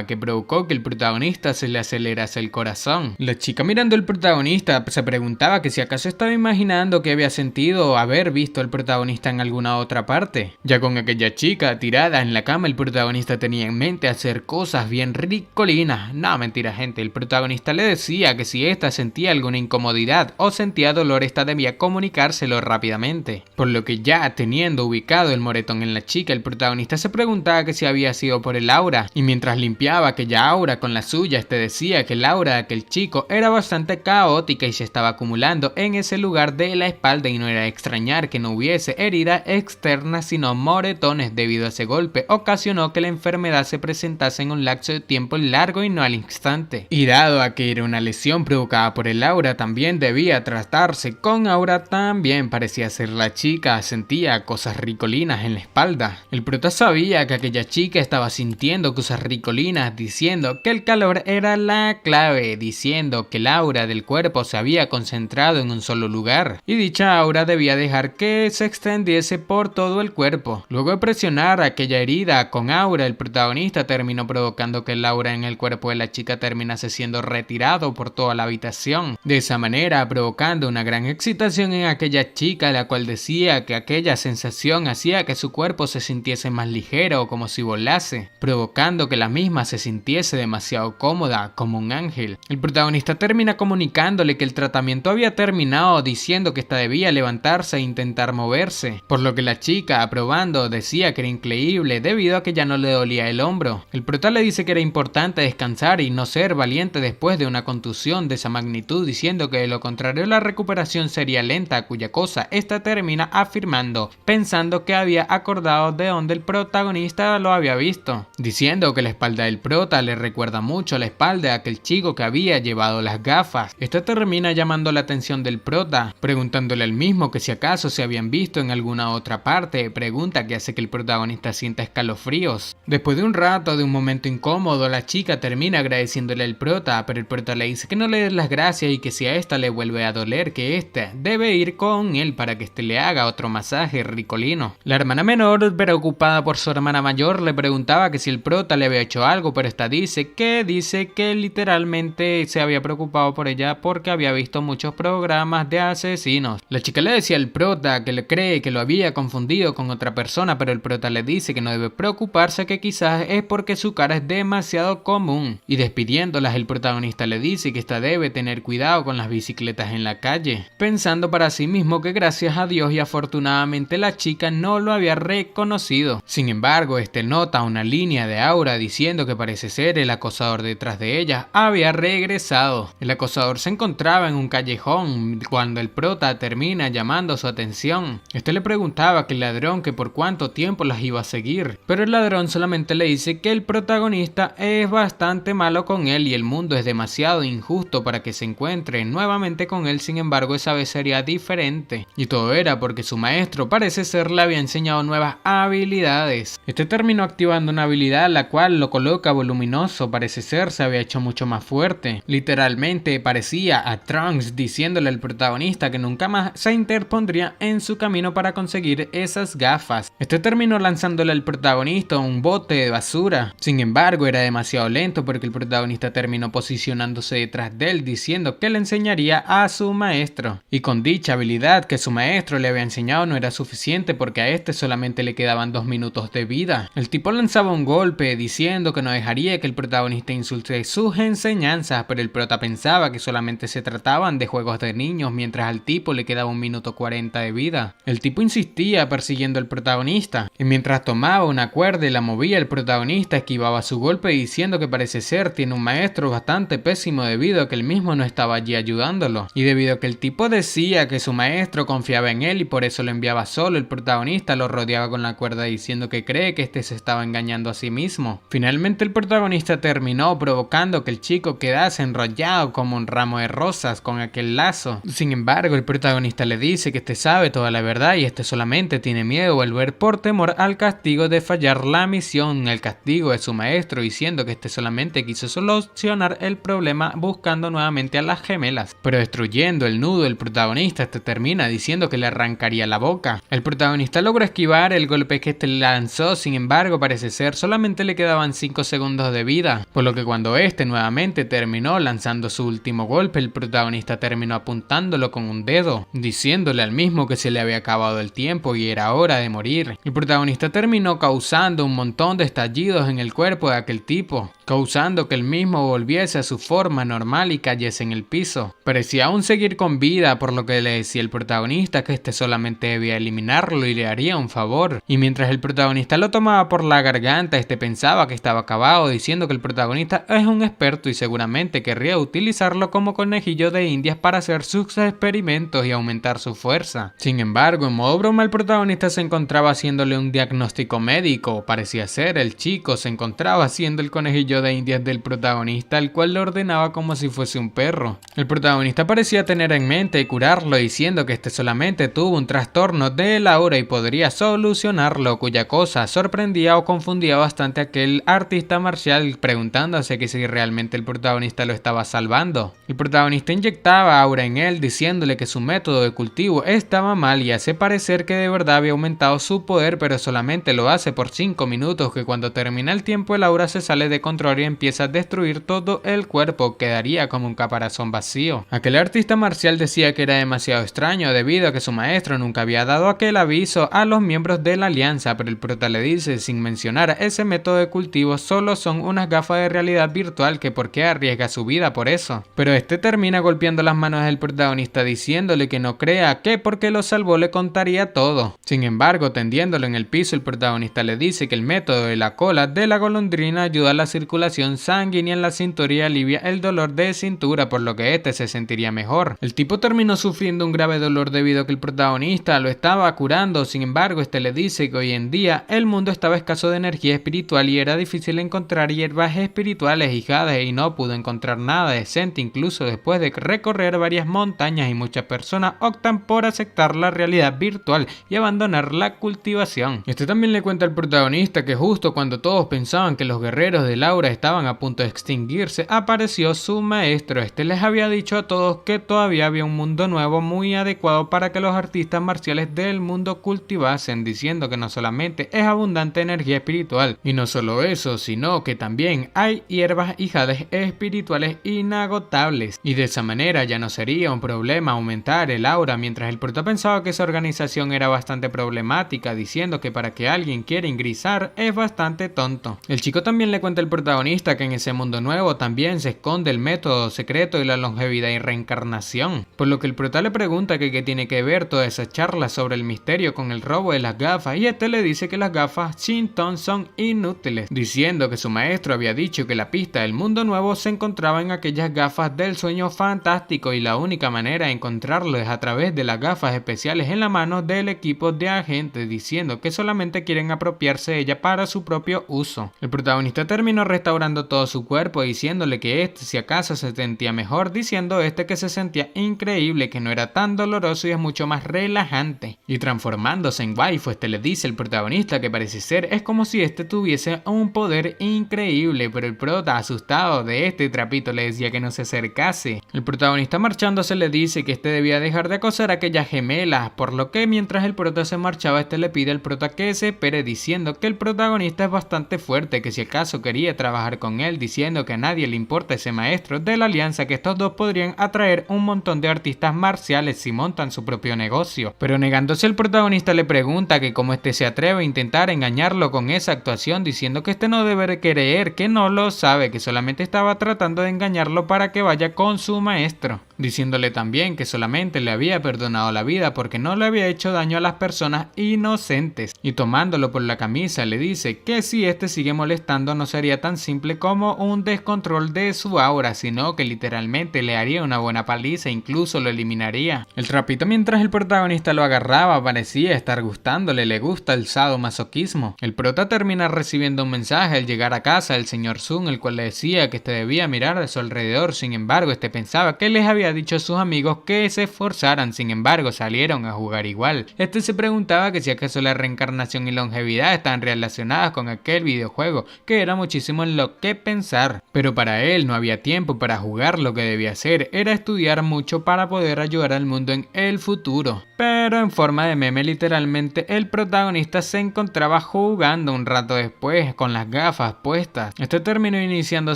que provocó que el protagonista se le acelerase el corazón. La chica mirando al protagonista se preguntaba que si acaso estaba imaginando que había sentido haber visto al protagonista en alguna otra parte. Ya con aquella chica tirada en la cama, el protagonista tenía en mente hacer cosas bien ricolinas. No, mentira gente, el protagonista le decía que si ésta sentía alguna incomodidad o sentía dolor, ésta debía comunicárselo rápidamente. Por lo que ya teniendo ubicado el moretón en la chica, el protagonista se preguntaba que si había sido por el aura, y mientras limpiaba aquella aura con la suya, este decía que el aura de aquel chico era bastante caótica y se estaba acumulando en ese lugar de la espalda, y no era de extrañar que no hubiese heridas externas sino moretones. Debido a ese golpe ocasionó que la enfermedad se presentase en un lapso de tiempo largo y no al instante, y dado a que era una lesión provocada por el aura, también debía tratarse con aura. También parecía ser la chica sentía cosas ricolinas en la espalda. El prota sabía que aquella chica estaba sintiendo cosas ricolinas, diciendo que el calor era la clave, diciendo que el aura del cuerpo se había concentrado en un solo lugar y dicha aura debía dejar que se extendiese por todo el cuerpo. Luego de presionar aquella herida con aura, el protagonista terminó provocando que el aura en el cuerpo de la chica terminase siendo retirado por toda la habitación, de esa manera provocando una gran excitación en aquella chica, la cual decía que aquella sensación hacía que su cuerpo se sintiese más ligero, como si volase, provocando que la misma se sintiese demasiado cómoda, como un ángel. El protagonista termina comunicándole que el tratamiento había terminado, diciendo que ésta debía levantarse e intentar moverse, por lo que la chica, aprobando, decía que era increíble debido a que ya no le dolía el hombro. El prota le dice que era importante descansar y no ser valiente después de una contusión de esa magnitud, diciendo que de lo contrario la recuperación sería lenta, cuya cosa esta termina afirmando, pensando que había acordado de donde el protagonista lo había visto, diciendo que la espalda del prota le recuerda mucho a la espalda de aquel chico que había llevado las gafas. Esta termina llamando la atención del prota, preguntándole al mismo que si acaso se habían visto en alguna otra parte, pregunta que hace que el protagonista sienta escalofríos. Después de un rato, de un momento incómodo, la chica termina agradeciéndole al prota, pero el prota le dice que no le dé las gracias y que si a esta le vuelve a doler, que esta debe ir con él para que este le haga otro masaje ricolino. La hermana menor, preocupada por su hermana mayor, le preguntaba que si el prota le había hecho algo, pero esta dice que literalmente se había preocupado por ella porque había visto muchos programas de asesinos. La chica le decía al prota que le cree que lo había confundido con otra persona, pero el prota le dice que no debe preocuparse, que quizás es porque su cara es demasiado común. Y despidiéndolas, el protagonista le dice que esta debe tener cuidado con las bicicletas en la calle, pensando para sí mismo que gracias a Dios y afortunadamente la chica no lo había reconocido. Sin embargo, este nota una línea de aura diciendo que parece ser el acosador detrás de ella había regresado. El acosador se encontraba en un callejón cuando el prota termina llamando su atención. Este le preguntaba que el ladrón que por cuánto tiempo las iba a seguir, pero el ladrón solamente le dice que el protagonista es bastante malo con él y el mundo es demasiado injusto para que se encuentre nuevamente con él. Sin embargo, esa vez sería diferente, y todo era porque su maestro parece ser le había enseñado nuevas habilidades. Este terminó activando una habilidad la cual lo coloca voluminoso, parece ser se había hecho mucho más fuerte. Literalmente parecía a Trunks diciéndole al protagonista que nunca más se interpondría en su camino para conseguir esas gafas. Este terminó lanzándole al protagonista un bote de basura. Sin embargo, era demasiado lento porque el protagonista terminó posicionándose detrás de él diciendo que le enseñaría a su maestro. Y con dicha habilidad que su maestro le había enseñado no era suficiente porque a este solamente le quedaban 2 minutos de vida. El tipo lanzaba un golpe diciendo que no dejaría que el protagonista insulte sus enseñanzas, pero el prota pensaba que solamente se trataban de juegos de niños mientras al tipo le quedaba 1 minuto 40 de vida. El tipo insistía persiguiendo al protagonista y mientras tomaba una cuerda y la movía, el protagonista esquivaba su golpe diciendo que parece ser tiene un maestro bastante pésimo debido a que él mismo no estaba allí ayudándolo, y debido a que el tipo decía que su maestro confiaba en él y por eso lo enviaba solo, el protagonista lo rodeaba con la cuerda diciendo que cree que este se estaba engañando a sí mismo. Finalmente el protagonista terminó provocando provocando que el chico quedase enrollado como un ramo de rosas con aquel lazo. Sin embargo, el protagonista le dice que este sabe toda la verdad y este solamente tiene miedo de volver por temor al castigo de fallar la misión, el castigo de su maestro, diciendo que este solamente quiso solucionar el problema buscando nuevamente a las gemelas. Pero destruyendo el nudo, el protagonista termina diciendo que le arrancaría la boca. El protagonista logra esquivar el golpe que este le lanzó, sin embargo parece ser solamente le quedaban 5 segundos de vida, por lo que cuando este nuevamente terminó lanzando su último golpe, el protagonista terminó apuntándolo con un dedo, diciéndole al mismo que se le había acabado el tiempo y era hora de morir. El protagonista terminó causando un montón de estallidos en el cuerpo de aquel tipo, causando que el mismo volviese a su forma normal y cayese en el piso. Parecía aún seguir con vida, por lo que le decía el protagonista que este solamente debía eliminarlo y le haría un favor. Y mientras el protagonista lo tomaba por la garganta, este pensaba que estaba acabado, diciendo que el protagonista es un experto y seguramente querría utilizarlo como conejillo de indias para hacer sus experimentos y aumentar su fuerza. Sin embargo, en modo broma, el protagonista se encontraba haciéndole un diagnóstico médico. Parecía ser el chico se encontraba haciendo el conejillo de indias del protagonista, el cual lo ordenaba como si fuese un perro. El protagonista parecía tener en mente curarlo, diciendo que este solamente tuvo un trastorno de la hora y podría solucionarlo, cuya cosa sorprendía o confundía bastante a aquel artista marcial, preguntándose que si realmente el protagonista lo estaba salvando. El protagonista inyectaba aura en él, diciéndole que su método de cultivo estaba mal y hace parecer que de verdad había aumentado su poder, pero solamente lo hace por 5 minutos, que cuando termina el tiempo el aura se sale de control y empieza a destruir todo el cuerpo, quedaría como un caparazón vacío. Aquel artista marcial decía que era demasiado extraño debido a que su maestro nunca había dado aquel aviso a los miembros de la alianza, pero el prota le dice sin mencionar ese método de cultivo solo son unas gafas de realidad virtual, que por qué arriesga su vida por eso. Pero este termina golpeando las manos del protagonista diciéndole que no crea que porque lo salvó le contaría todo. Sin embargo, tendiéndolo en el piso, el protagonista le dice que el método de la cola de la golondrina ayuda a la circulación sanguínea en la cintura y alivia el dolor de cintura, por lo que este se sentiría mejor. El tipo terminó sufriendo un grave dolor debido a que el protagonista lo estaba curando. Sin embargo, este le dice que hoy en día el mundo estaba escaso de energía espiritual y era difícil encontrar hierbas espirituales y jades, y no pudo encontrar nada decente incluso después de recorrer varias montañas, y muchas personas optan por aceptar la realidad virtual y abandonar la cultivación. Este también le cuenta al protagonista que justo cuando todos pensaban que los guerreros del aura estaban a punto de extinguirse, apareció su maestro. Este les había dicho a todos que todavía había un mundo nuevo muy adecuado para que los artistas marciales del mundo cultivasen, diciendo que no solamente es abundante energía espiritual, y no solo eso, sino que también hay hierbas y jades espirituales inagotables, y de esa manera ya no sería un problema aumentar el aura, mientras el prota pensaba que esa organización era bastante problemática, diciendo que para que alguien quiera ingresar es bastante tonto. El chico también le cuenta al protagonista que en ese mundo nuevo también se esconde el método secreto de la longevidad y reencarnación, por lo que el prota le pregunta que qué tiene que ver toda esa charla sobre el misterio con el robo de las gafas, y este le dice que las gafas Shinton son inútiles, diciendo que su maestro había dicho que la pista del mundo nuevo se encontraba en aquellas gafas del sueño fantástico, y la única manera de encontrarlo es a través de las gafas especiales en la mano del equipo de agentes, diciendo que solamente quieren apropiarse de ella para su propio uso. El protagonista terminó restaurando todo su cuerpo, diciéndole que este si acaso se sentía mejor, diciendo este que se sentía increíble, que no era tan doloroso y es mucho más relajante. Y transformándose en waifu, este le dice al protagonista que parece ser es como si este tuviese un poder increíble, pero el prota, asustado de este trapito, le decía que no se acercase. El protagonista marchándose le dice que este debía dejar de acosar a aquellas gemelas, por lo que mientras el prota se marchaba, este le pide al prota que se espere, diciendo que el protagonista es bastante fuerte, que si acaso quería trabajar con él, diciendo que a nadie le importa ese maestro de la alianza, que estos dos podrían atraer un montón de artistas marciales si montan su propio negocio. Pero negándose, el protagonista le pregunta que cómo este se atreve a intentar engañarlo con esa actuación, diciendo que este no debe creer, que no lo sabe, que solamente estaba tratando de engañarlo para que vaya con su maestro, diciéndole también que solamente le había perdonado la vida porque no le había hecho daño a las personas inocentes, y tomándolo por la camisa le dice que si este sigue molestando no sería tan simple como un descontrol de su aura, sino que literalmente le haría una buena paliza e incluso lo eliminaría. El trapito, mientras el protagonista lo agarraba, parecía estar gustándole, le gusta el sadomasoquismo. El prota termina recibiendo un mensaje al llegar a casa del señor Sun, el cual le decía que este debía mirar a su alrededor. Sin embargo, este pensaba que les había dicho a sus amigos que se esforzaran, sin embargo salieron a jugar igual. Este se preguntaba que si acaso la reencarnación y longevidad estaban relacionadas con aquel videojuego, que era muchísimo en lo que pensar, pero para él no había tiempo para jugar. Lo que debía hacer era estudiar mucho para poder ayudar al mundo en el futuro. Pero en forma de meme, literalmente el protagonista se encontraba jugando un rato después con las gafas puestas. Este terminó iniciando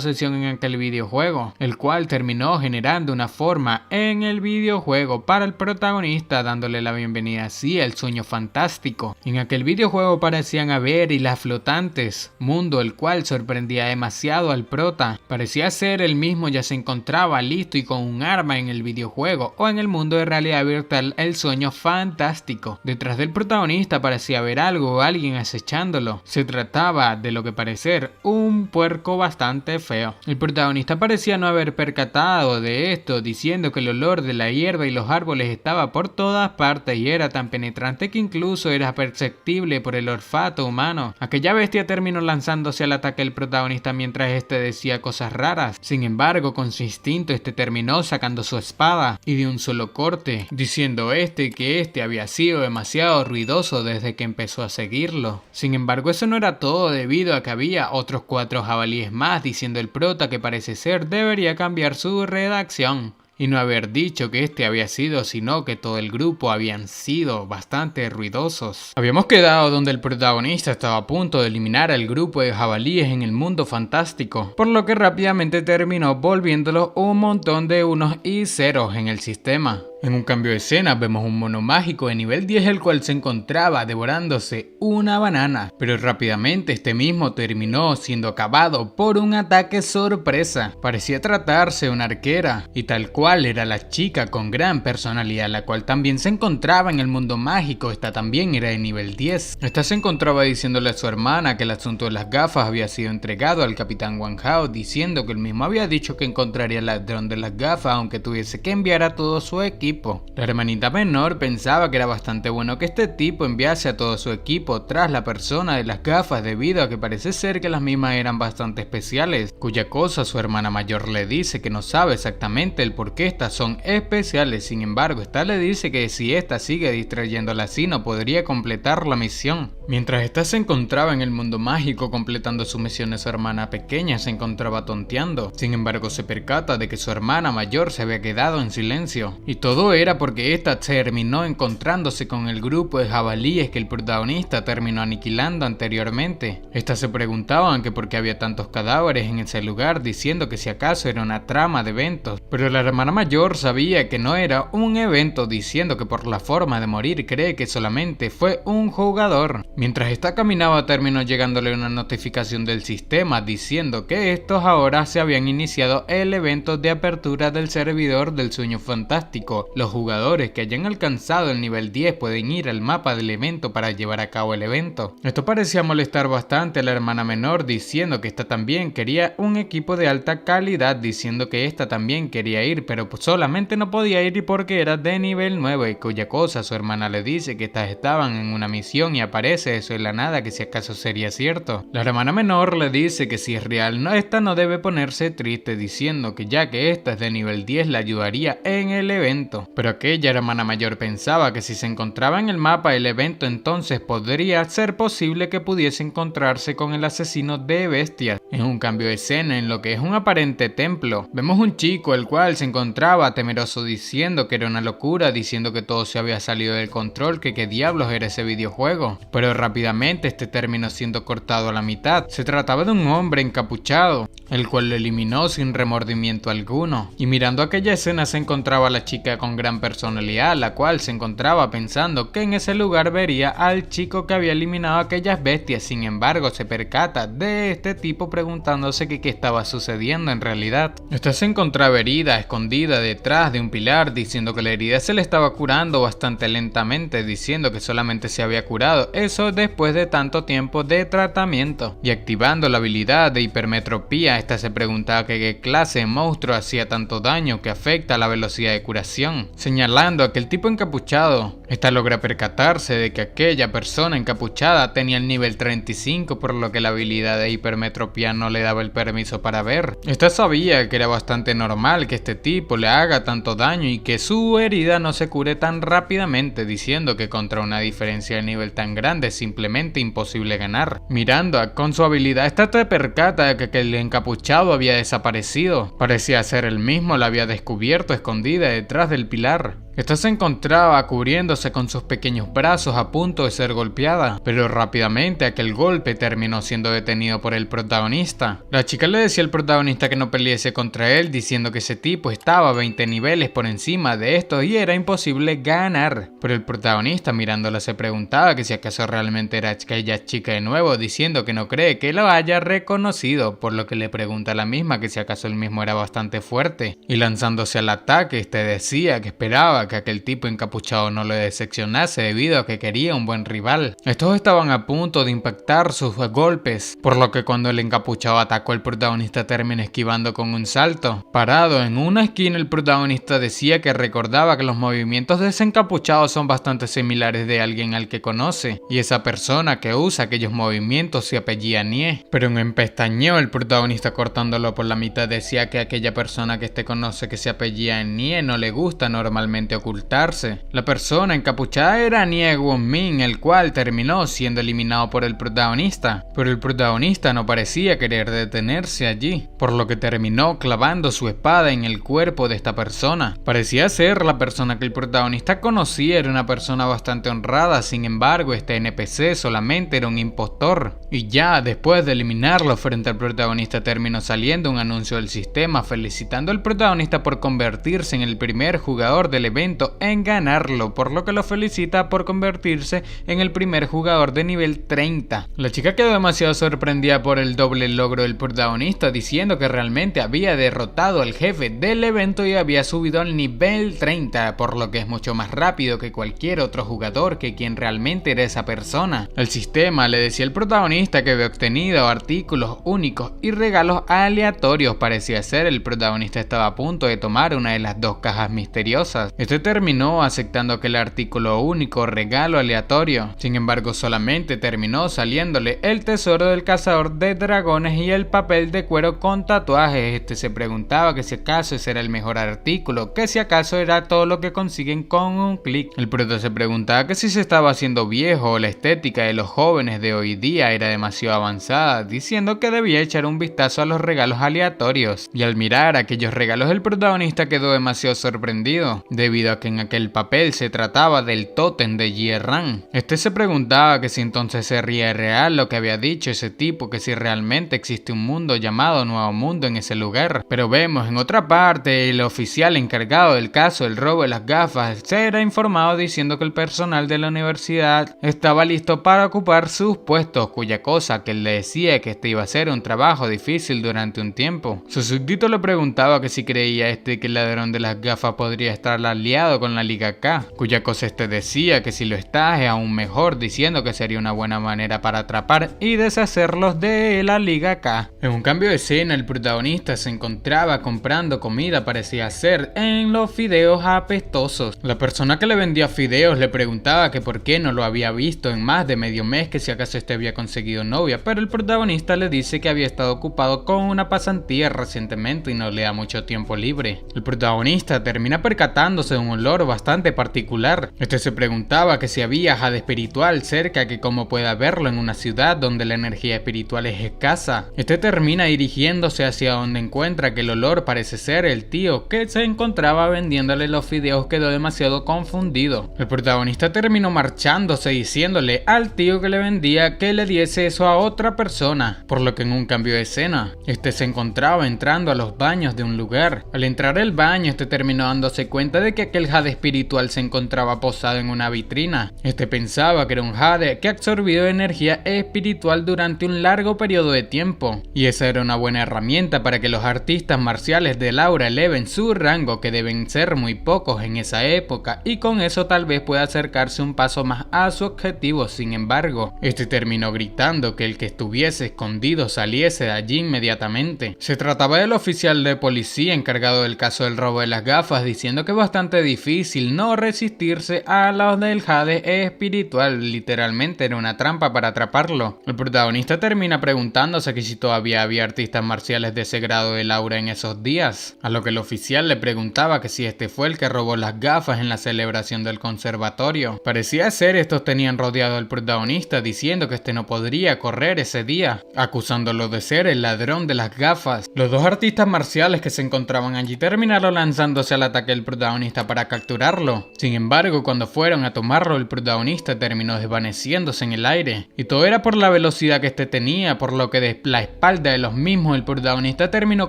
sesión en aquel videojuego, el cual terminó generando una forma en el videojuego para el protagonista, dándole la bienvenida así al sueño fantástico. En aquel videojuego parecían haber islas flotantes, mundo el cual sorprendía demasiado al prota. Parecía ser el mismo, ya se encontraba listo y con un arma en el videojuego, o en el mundo de realidad virtual el sueño fantástico. Detrás del protagonista parecía haber algo o alguien acechándolo. Se trataba de lo que parecer un puerco bastante feo. El protagonista parecía no haber percatado de esto, diciendo que el olor de la hierba y los árboles estaba por todas partes y era tan penetrante que incluso era perceptible por el olfato humano. Aquella bestia terminó lanzándose al ataque del protagonista mientras este decía cosas raras. Sin embargo, con su instinto este terminó sacando su espada y de un solo corte, diciendo que este había sido demasiado ruidoso desde que empezó a seguirlo. Sin embargo, eso no era todo, debido a que había otros 4 jabalíes más, diciendo el prota que parece ser debería cambiar su redacción y no haber dicho que este había sido, sino que todo el grupo habían sido bastante ruidosos. Habíamos quedado donde el protagonista estaba a punto de eliminar al grupo de jabalíes en el mundo fantástico, por lo que rápidamente terminó volviéndolo un montón de unos y ceros en el sistema. En un cambio de escena vemos un mono mágico de nivel 10 el cual se encontraba devorándose una banana, pero rápidamente este mismo terminó siendo acabado por un ataque sorpresa. Parecía tratarse de una arquera y tal cual era la chica con gran personalidad, la cual también se encontraba en el mundo mágico. Esta también era de nivel 10. Esta se encontraba diciéndole a su hermana que el asunto de las gafas había sido entregado al capitán Wang Hao, diciendo que él mismo había dicho que encontraría al ladrón de las gafas aunque tuviese que enviar a todo su equipo. La hermanita menor pensaba que era bastante bueno que este tipo enviase a todo su equipo tras la persona de las gafas, debido a que parece ser que las mismas eran bastante especiales, cuya cosa su hermana mayor le dice que no sabe exactamente el por qué estas son especiales. Sin embargo, esta le dice que si esta sigue distrayéndola así no podría completar la misión. Mientras esta se encontraba en el mundo mágico completando sus misiones, su hermana pequeña se encontraba tonteando. Sin embargo, se percata de que su hermana mayor se había quedado en silencio, y todo era porque esta terminó encontrándose con el grupo de jabalíes que el protagonista terminó aniquilando anteriormente. Estas se preguntaban que por qué había tantos cadáveres en ese lugar, diciendo que si acaso era una trama de eventos, pero la hermana mayor sabía que no era un evento, diciendo que por la forma de morir cree que solamente fue un jugador. Mientras esta caminaba terminó llegándole una notificación del sistema diciendo que estos ahora se habían iniciado el evento de apertura del servidor del sueño fantástico. Los jugadores que hayan alcanzado el nivel 10 pueden ir al mapa del evento para llevar a cabo el evento. Esto parecía molestar bastante a la hermana menor, diciendo que esta también quería un equipo de alta calidad, diciendo que esta también quería ir, pero solamente no podía ir porque era de nivel 9, y cuya cosa su hermana le dice que estas estaban en una misión y aparece eso en la nada, que si acaso sería cierto. La hermana menor le dice que si es real, esta no debe ponerse triste, diciendo que ya que esta es de nivel 10 la ayudaría en el evento. Pero aquella hermana mayor pensaba que si se encontraba en el mapa del evento, entonces podría ser posible que pudiese encontrarse con el asesino de bestias. En un cambio de escena en lo que es un aparente templo, vemos un chico el cual se encontraba temeroso, diciendo que era una locura, diciendo que todo se había salido del control, que qué diablos era ese videojuego. Pero rápidamente este terminó siendo cortado a la mitad. Se trataba de un hombre encapuchado, el cual lo eliminó sin remordimiento alguno. Y mirando aquella escena se encontraba la chica con gran personalidad, la cual se encontraba pensando que en ese lugar vería al chico que había eliminado a aquellas bestias. Sin embargo, se percata de este tipo preguntándose qué estaba sucediendo en realidad. Esta se encontraba herida, escondida detrás de un pilar, diciendo que la herida se le estaba curando bastante lentamente, diciendo que solamente se había curado eso después de tanto tiempo de tratamiento. Y activando la habilidad de hipermetropía, esta se preguntaba que qué clase de monstruo hacía tanto daño que afecta a la velocidad de curación, señalando a aquel tipo encapuchado. Esta logra percatarse de que aquella persona encapuchada tenía el nivel 35, por lo que la habilidad de hipermetropía no le daba el permiso para ver. Esta sabía que era bastante normal que este tipo le haga tanto daño y que su herida no se cure tan rápidamente, diciendo que contra una diferencia de nivel tan grande es simplemente imposible ganar. Mirando con su habilidad, esta te percata de que el encapuchado había desaparecido. Parecía ser el mismo, la había descubierto escondida detrás del pilar. Esta se encontraba cubriéndose con sus pequeños brazos a punto de ser golpeada, pero rápidamente aquel golpe terminó siendo detenido por el protagonista. La chica le decía al protagonista que no pelease contra él, diciendo que ese tipo estaba 20 niveles por encima de esto y era imposible ganar. Pero el protagonista, mirándola, se preguntaba que si acaso realmente era aquella chica de nuevo, diciendo que no cree que lo haya reconocido, por lo que le pregunta a la misma que si acaso él mismo era bastante fuerte. Y lanzándose al ataque, este decía que esperaba que aquel tipo encapuchado no le decepcionase debido a que quería un buen rival. Estos estaban a punto de impactar sus golpes, por lo que cuando el encapuchado atacó, el protagonista terminó esquivando con un salto. Parado en una esquina, el protagonista decía que recordaba que los movimientos de ese encapuchado son bastante similares de alguien al que conoce, y esa persona que usa aquellos movimientos se apellida Nie. Pero en un pestañeo, el protagonista, cortándolo por la mitad, decía que aquella persona que conoce que se apellida Nie no le gusta normalmente ocultarse. La persona encapuchada era Nie Won-min, el cual terminó siendo eliminado por el protagonista, pero el protagonista no parecía querer detenerse allí, por lo que terminó clavando su espada en el cuerpo de esta persona. Parecía ser la persona que el protagonista conocía, era una persona bastante honrada, sin embargo este NPC solamente era un impostor. Y ya después de eliminarlo frente al protagonista, terminó saliendo un anuncio del sistema felicitando al protagonista por convertirse en el primer jugador del evento en ganarlo, por lo que lo felicita por convertirse en el primer jugador de nivel 30. La chica quedó demasiado sorprendida por el doble logro del protagonista, diciendo que realmente había derrotado al jefe del evento y había subido al nivel 30, por lo que es mucho más rápido que cualquier otro jugador, que quien realmente era esa persona. El sistema le decía al protagonista que había obtenido artículos únicos y regalos aleatorios. Parecía ser el protagonista estaba a punto de tomar una de las dos cajas misteriosas. Este terminó aceptando aquel artículo único, regalo aleatorio. Sin embargo, solamente terminó saliéndole el tesoro del cazador de dragones y el papel de cuero con tatuajes. Este se preguntaba que si acaso ese era el mejor artículo, que si acaso era todo lo que consiguen con un clic. El prota se preguntaba que si se estaba haciendo viejo o la estética de los jóvenes de hoy día era demasiado avanzada, diciendo que debía echar un vistazo a los regalos aleatorios. Y al mirar aquellos regalos, el protagonista quedó demasiado sorprendido, debido a que en aquel papel se trataba del tótem de Hierran. Este se preguntaba que si entonces sería real lo que había dicho ese tipo, que si realmente existe un mundo llamado Nuevo Mundo en ese lugar. Pero vemos en otra parte el oficial encargado del caso del robo de las gafas se era informado diciendo que el personal de la universidad estaba listo para ocupar sus puestos, cuya cosa que él le decía que este iba a ser un trabajo difícil durante un tiempo. Su súbdito le preguntaba que si creía que el ladrón de las gafas podría estar aliado con la Liga K, cuya cosa decía que si lo está es aún mejor, diciendo que sería una buena manera para atrapar y deshacerlos de la Liga K. En un cambio de escena, el protagonista se encontraba comprando comida, parecía ser, en los fideos apestosos. La persona que le vendía fideos le preguntaba que por qué no lo había visto en más de medio mes, que si acaso había conseguido novia, pero el protagonista le dice que había estado ocupado con una pasantía recientemente y no le da mucho tiempo libre. El protagonista termina percatándose de un olor bastante particular. Este se preguntaba que si había jade espiritual cerca, que cómo puede verlo en una ciudad donde la energía espiritual es escasa. Este termina dirigiéndose hacia donde encuentra que el olor parece ser el tío que se encontraba vendiéndole los fideos. Quedó demasiado confundido. El protagonista terminó marchándose diciéndole al tío que le vendía que le diese eso a otra persona, por lo que en un cambio de escena, se encontraba entrando a los baños de un lugar. Al entrar al baño, terminó dándose cuenta de que que aquel jade espiritual se encontraba posado en una vitrina. Este pensaba que era un jade que absorbió energía espiritual durante un largo periodo de tiempo, y esa era una buena herramienta para que los artistas marciales del aura eleven su rango, que deben ser muy pocos en esa época, y con eso tal vez pueda acercarse un paso más a su objetivo. Sin embargo, este terminó gritando que el que estuviese escondido saliese de allí inmediatamente. Se trataba del oficial de policía encargado del caso del robo de las gafas, diciendo que es bastante difícil no resistirse a los del jade espiritual, literalmente era una trampa para atraparlo. El protagonista termina preguntándose que si todavía había artistas marciales de ese grado del aura en esos días, a lo que el oficial le preguntaba que si este fue el que robó las gafas en la celebración del conservatorio. Parecía ser estos tenían rodeado al protagonista, diciendo que este no podría correr ese día, acusándolo de ser el ladrón de las gafas. Los dos artistas marciales que se encontraban allí terminaron lanzándose al ataque del protagonista para capturarlo. Sin embargo, cuando fueron a tomarlo, el protagonista terminó desvaneciéndose en el aire, y todo era por la velocidad que este tenía, por lo que de la espalda de los mismos el protagonista terminó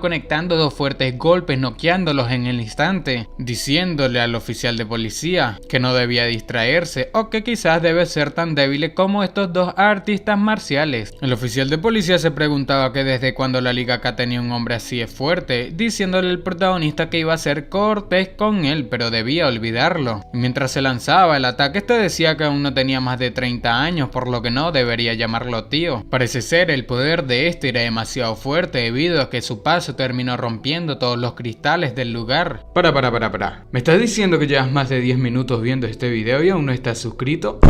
conectando dos fuertes golpes, noqueándolos en el instante, diciéndole al oficial de policía que no debía distraerse o que quizás debe ser tan débil como estos dos artistas marciales. El oficial de policía se preguntaba que desde cuando la Liga K tenía un hombre así de fuerte, diciéndole al protagonista que iba a ser cortés con él, pero debía olvidarlo. Y mientras se lanzaba el ataque, este decía que aún no tenía más de 30 años, por lo que no debería llamarlo tío. Parece ser el poder de este era demasiado fuerte debido a que su paso terminó rompiendo todos los cristales del lugar. Para. ¿Me estás diciendo que llevas más de 10 minutos viendo este video y aún no estás suscrito?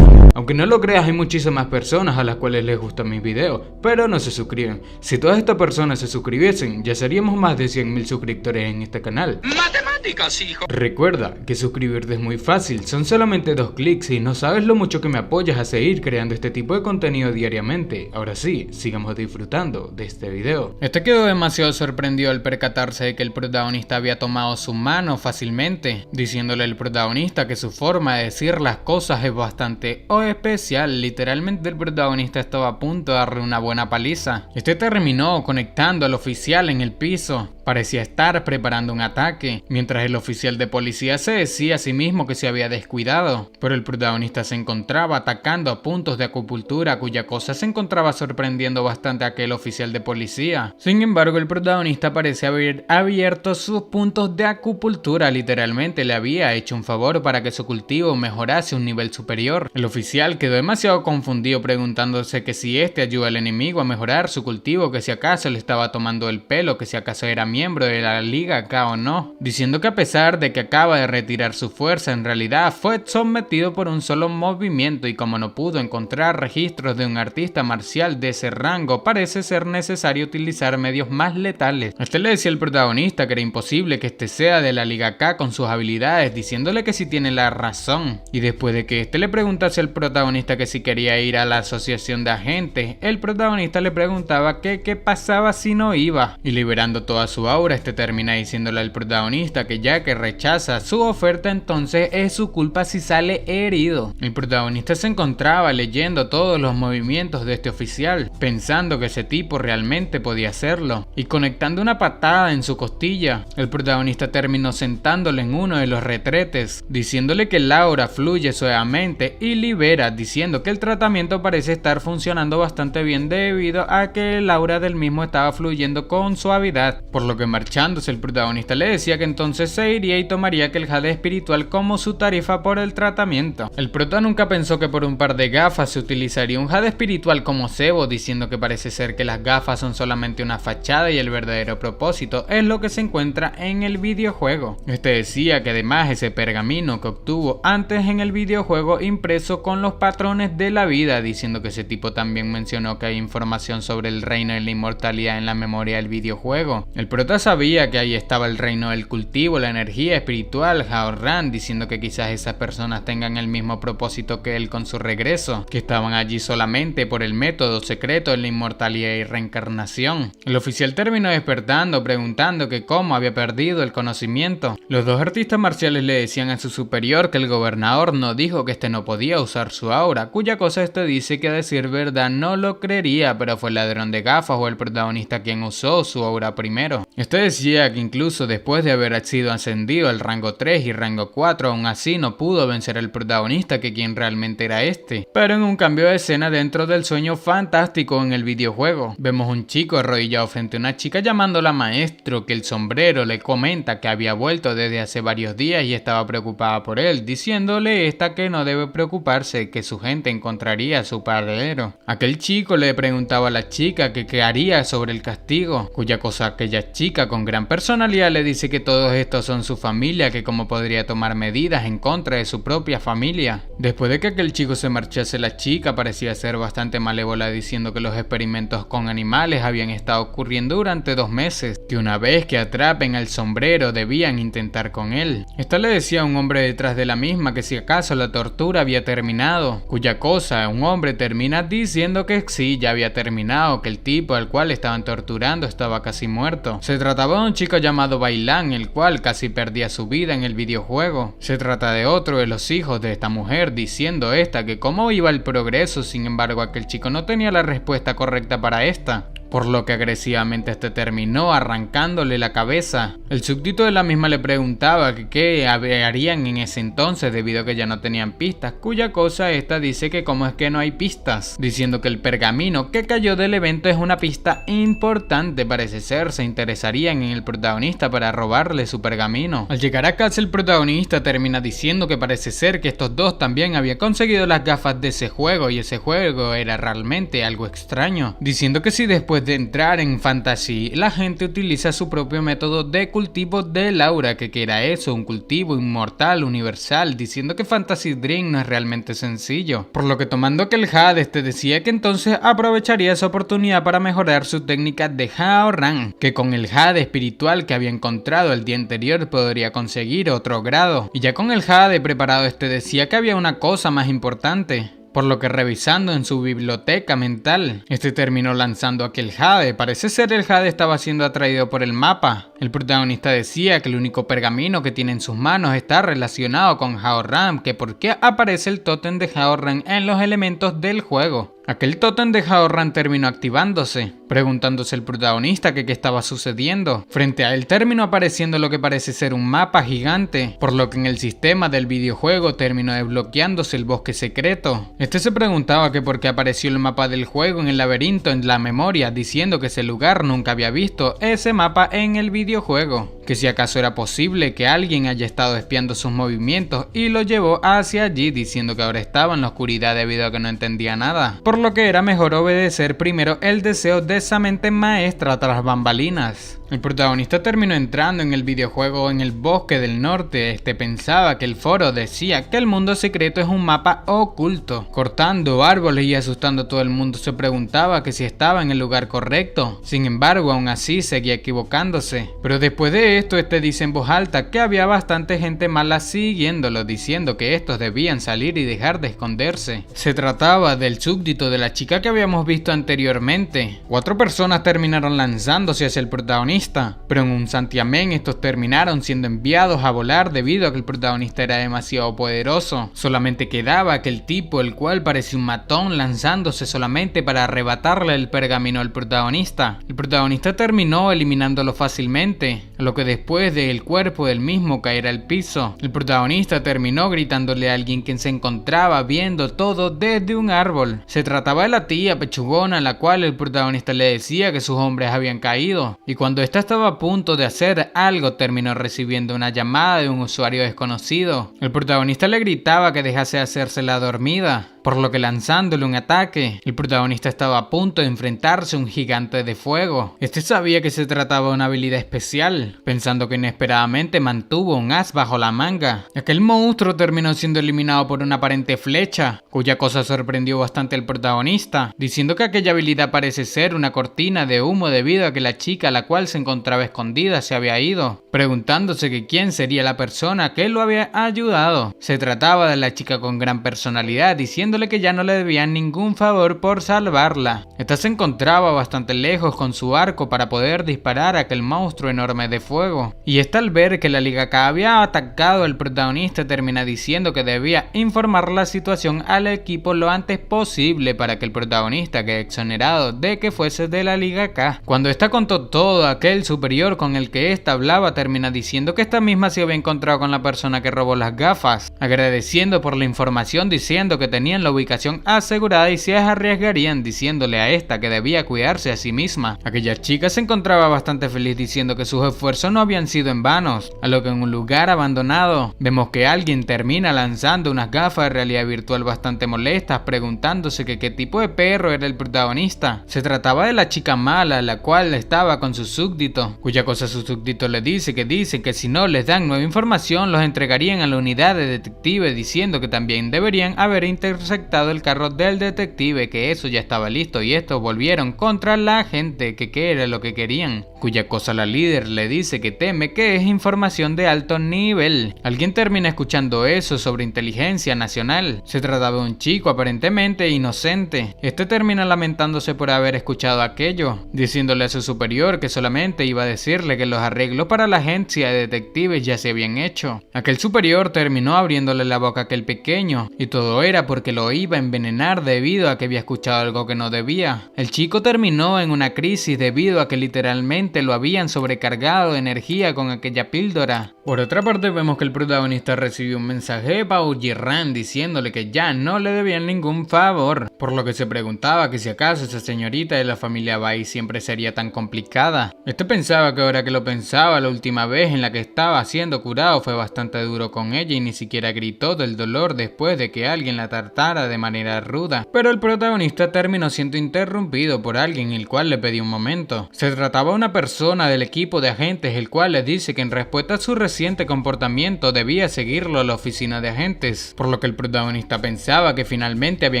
Aunque no lo creas, hay muchísimas personas a las cuales les gustan mis videos, pero no se suscriben. Si todas estas personas se suscribiesen, ya seríamos más de 100.000 suscriptores en este canal. ¡Matemáticas, hijo! Recuerda que suscribirte es muy fácil, son solamente 2 clics y no sabes lo mucho que me apoyas a seguir creando este tipo de contenido diariamente. Ahora sí, sigamos disfrutando de este video. Este quedó demasiado sorprendido al percatarse de que el protagonista había tomado su mano fácilmente, diciéndole al protagonista que su forma de decir las cosas es bastante especial. Literalmente el protagonista estaba a punto de darle una buena paliza. Este terminó conectando al oficial en el piso. Parecía estar preparando un ataque, mientras el oficial de policía se decía a sí mismo que se había descuidado, pero el protagonista se encontraba atacando a puntos de acupuntura, cuya cosa se encontraba sorprendiendo bastante a aquel oficial de policía. Sin embargo, el protagonista parece haber abierto sus puntos de acupuntura, literalmente le había hecho un favor para que su cultivo mejorase a un nivel superior. El oficial quedó demasiado confundido preguntándose que si este ayuda al enemigo a mejorar su cultivo, que si acaso le estaba tomando el pelo, que si acaso era miembro de la Liga K o no, diciendo que a pesar de que acaba de retirar su fuerza, en realidad fue sometido por un solo movimiento, y como no pudo encontrar registros de un artista marcial de ese rango, parece ser necesario utilizar medios más letales. Este le decía al protagonista que era imposible que este sea de la Liga K con sus habilidades, diciéndole que sí tiene la razón, y después de que este le preguntase al protagonista que si quería ir a la asociación de agentes, el protagonista le preguntaba que qué pasaba si no iba, y liberando toda su aura, este termina diciéndole al protagonista que ya que rechaza su oferta, entonces es su culpa si sale herido. El protagonista se encontraba leyendo todos los movimientos de este oficial, pensando que ese tipo realmente podía hacerlo, y conectando una patada en su costilla, el protagonista terminó sentándolo en uno de los retretes, diciéndole que el aura fluye suavemente y libera, diciendo que el tratamiento parece estar funcionando bastante bien debido a que el aura del mismo estaba fluyendo con suavidad, por lo que marchándose el protagonista le decía que entonces se iría y tomaría aquel jade espiritual como su tarifa por el tratamiento. El prota nunca pensó que por un par de gafas se utilizaría un jade espiritual como cebo, diciendo que parece ser que las gafas son solamente una fachada y el verdadero propósito es lo que se encuentra en el videojuego. Este decía que además ese pergamino que obtuvo antes en el videojuego impreso con los patrones de la vida, diciendo que ese tipo también mencionó que hay información sobre el reino de la inmortalidad en la memoria del videojuego. El prota sabía que ahí estaba el reino del cultivo, la energía espiritual, Haoran, diciendo que quizás esas personas tengan el mismo propósito que él con su regreso, que estaban allí solamente por el método secreto de la inmortalidad y reencarnación. El oficial terminó despertando preguntando que cómo había perdido el conocimiento. Los dos artistas marciales le decían a su superior que el gobernador no dijo que este no podía usar su aura, cuya cosa este dice que a decir verdad no lo creería, pero fue el ladrón de gafas o el protagonista quien usó su aura primero. Este decía que incluso después de haber sido sido ascendido al rango 3 y rango 4, aún así no pudo vencer al protagonista, que quien realmente era este. Pero en un cambio de escena dentro del sueño fantástico en el videojuego, vemos un chico arrodillado frente a una chica llamándola maestro, que el sombrero le comenta que había vuelto desde hace varios días y estaba preocupada por él, diciéndole esta que no debe preocuparse, que su gente encontraría a su paradero. Aquel chico le preguntaba a la chica que qué haría sobre el castigo, cuya cosa aquella chica con gran personalidad le dice que todos estos son su familia, que cómo podría tomar medidas en contra de su propia familia. Después de que aquel chico se marchase, la chica parecía ser bastante malévola, diciendo que los experimentos con animales habían estado ocurriendo durante 2 meses, que una vez que atrapen al sombrero debían intentar con él. Esta le decía a un hombre detrás de la misma que si acaso la tortura había terminado, cuya cosa un hombre termina diciendo que sí, ya había terminado, que el tipo al cual estaban torturando estaba casi muerto. Se trataba de un chico llamado Bailán, el cual casi perdía su vida en el videojuego. Se trata de otro de los hijos de esta mujer, diciendo esta que cómo iba el progreso, sin embargo aquel chico no tenía la respuesta correcta para esta, por lo que agresivamente este terminó arrancándole la cabeza. El súbdito de la misma le preguntaba que qué harían en ese entonces debido a que ya no tenían pistas, cuya cosa esta dice que cómo es que no hay pistas, diciendo que el pergamino que cayó del evento es una pista importante. Parece ser se interesarían en el protagonista para robarle su pergamino. Al llegar a casa, el protagonista termina diciendo que parece ser que estos dos también habían conseguido las gafas de ese juego, y ese juego era realmente algo extraño, diciendo que si después de entrar en Fantasy la gente utiliza su propio método de cultivo del aura, que era eso, un cultivo inmortal universal, diciendo que Fantasy Dream no es realmente sencillo, por lo que tomando que el Hades te decía que entonces aprovecharía esa oportunidad para mejorar su técnica de Haoran, que con el Jade espiritual que había encontrado el día anterior podría conseguir otro grado, y ya con el Jade preparado este decía que había una cosa más importante, por lo que revisando en su biblioteca mental, este terminó lanzando aquel Jade. Parece ser el Jade estaba siendo atraído por el mapa. El protagonista decía que el único pergamino que tiene en sus manos está relacionado con Haoran, que por qué aparece el tótem de Haoran en los elementos del juego. Aquel tótem de Haoran terminó activándose, preguntándose el protagonista que qué estaba sucediendo. Frente a él terminó apareciendo lo que parece ser un mapa gigante, por lo que en el sistema del videojuego terminó desbloqueándose el bosque secreto. Este se preguntaba que por qué apareció el mapa del juego en el laberinto en la memoria, diciendo que ese lugar nunca había visto ese mapa en el videojuego, que si acaso era posible que alguien haya estado espiando sus movimientos y lo llevó hacia allí, diciendo que ahora estaba en la oscuridad debido a que no entendía nada, por lo que era mejor obedecer primero el deseo de esa mente maestra tras bambalinas. El protagonista terminó entrando en el videojuego en el bosque del norte. Este pensaba que el foro decía que el mundo secreto es un mapa oculto, cortando árboles y asustando a todo el mundo. Se preguntaba que si estaba en el lugar correcto, sin embargo aún así seguía equivocándose. Pero después de esto este dice en voz alta que había bastante gente mala siguiéndolo, diciendo que estos debían salir y dejar de esconderse. Se trataba del súbdito de la chica que habíamos visto anteriormente. 4 personas terminaron lanzándose hacia el protagonista, pero en un santiamén estos terminaron siendo enviados a volar debido a que el protagonista era demasiado poderoso. Solamente quedaba aquel tipo, el cual parecía un matón, lanzándose solamente para arrebatarle el pergamino al protagonista. El protagonista terminó eliminándolo fácilmente, a lo que después del cuerpo del mismo caer al piso, el protagonista terminó gritándole a alguien quien se encontraba viendo todo desde un árbol. Se trataba de la tía pechugona, a la cual el protagonista le decía que sus hombres habían caído, y cuando esta estaba a punto de hacer algo terminó recibiendo una llamada de un usuario desconocido. El protagonista le gritaba que dejase de hacerse la dormida, por lo que lanzándole un ataque, el protagonista estaba a punto de enfrentarse a un gigante de fuego. Este sabía que se trataba de una habilidad especial, pensando que inesperadamente mantuvo un as bajo la manga. Aquel monstruo terminó siendo eliminado por una aparente flecha, cuya cosa sorprendió bastante al protagonista, diciendo que aquella habilidad parece ser una cortina de humo debido a que la chica a la cual se encontraba escondida se había ido, preguntándose que quién sería la persona que lo había ayudado. Se trataba de la chica con gran personalidad, diciendo diciéndole que ya no le debían ningún favor por salvarla. Esta se encontraba bastante lejos con su arco para poder disparar a aquel monstruo enorme de fuego. Y esta, al ver que la Liga K había atacado al protagonista, termina diciendo que debía informar la situación al equipo lo antes posible para que el protagonista quede exonerado de que fuese de la Liga K. Cuando esta contó todo, aquel superior con el que esta hablaba termina diciendo que esta misma se había encontrado con la persona que robó las gafas, agradeciendo por la información, diciendo que tenían la ubicación asegurada y se arriesgarían, diciéndole a esta que debía cuidarse a sí misma. Aquella chica se encontraba bastante feliz diciendo que sus esfuerzos no habían sido en vanos, a lo que en un lugar abandonado vemos que alguien termina lanzando unas gafas de realidad virtual bastante molestas, preguntándose que qué tipo de perro era el protagonista. Se trataba de la chica mala, la cual estaba con su súbdito, cuya cosa su súbdito le dice que si no les dan nueva información los entregarían a la unidad de detective, diciendo que también deberían haber interceptado el carro del detective, que eso ya estaba listo, y estos volvieron contra la gente, que qué era lo que querían, cuya cosa la líder le dice que teme que es información de alto nivel. Alguien termina escuchando eso sobre inteligencia nacional. Se trataba de un chico aparentemente inocente. Este termina lamentándose por haber escuchado aquello, diciéndole a su superior que solamente iba a decirle que los arreglos para la agencia de detectives ya se habían hecho. Aquel superior terminó abriéndole la boca a aquel pequeño, y todo era porque lo iba a envenenar debido a que había escuchado algo que no debía. El chico terminó en una crisis debido a que literalmente lo habían sobrecargado de energía con aquella píldora. Por otra parte, vemos que el protagonista recibió un mensaje de Bao Jiran diciéndole que ya no le debían ningún favor, por lo que se preguntaba que si acaso esa señorita de la familia Bai siempre sería tan complicada. Este pensaba que ahora que lo pensaba, la última vez en la que estaba siendo curado fue bastante duro con ella y ni siquiera gritó del dolor después de que alguien la tratara de manera ruda. Pero el protagonista terminó siendo interrumpido por alguien el cual le pidió un momento. Se trataba de una persona del equipo de agentes el cual le dice que en respuesta a su reciente comportamiento debía seguirlo a la oficina de agentes, por lo que el protagonista pensaba que finalmente había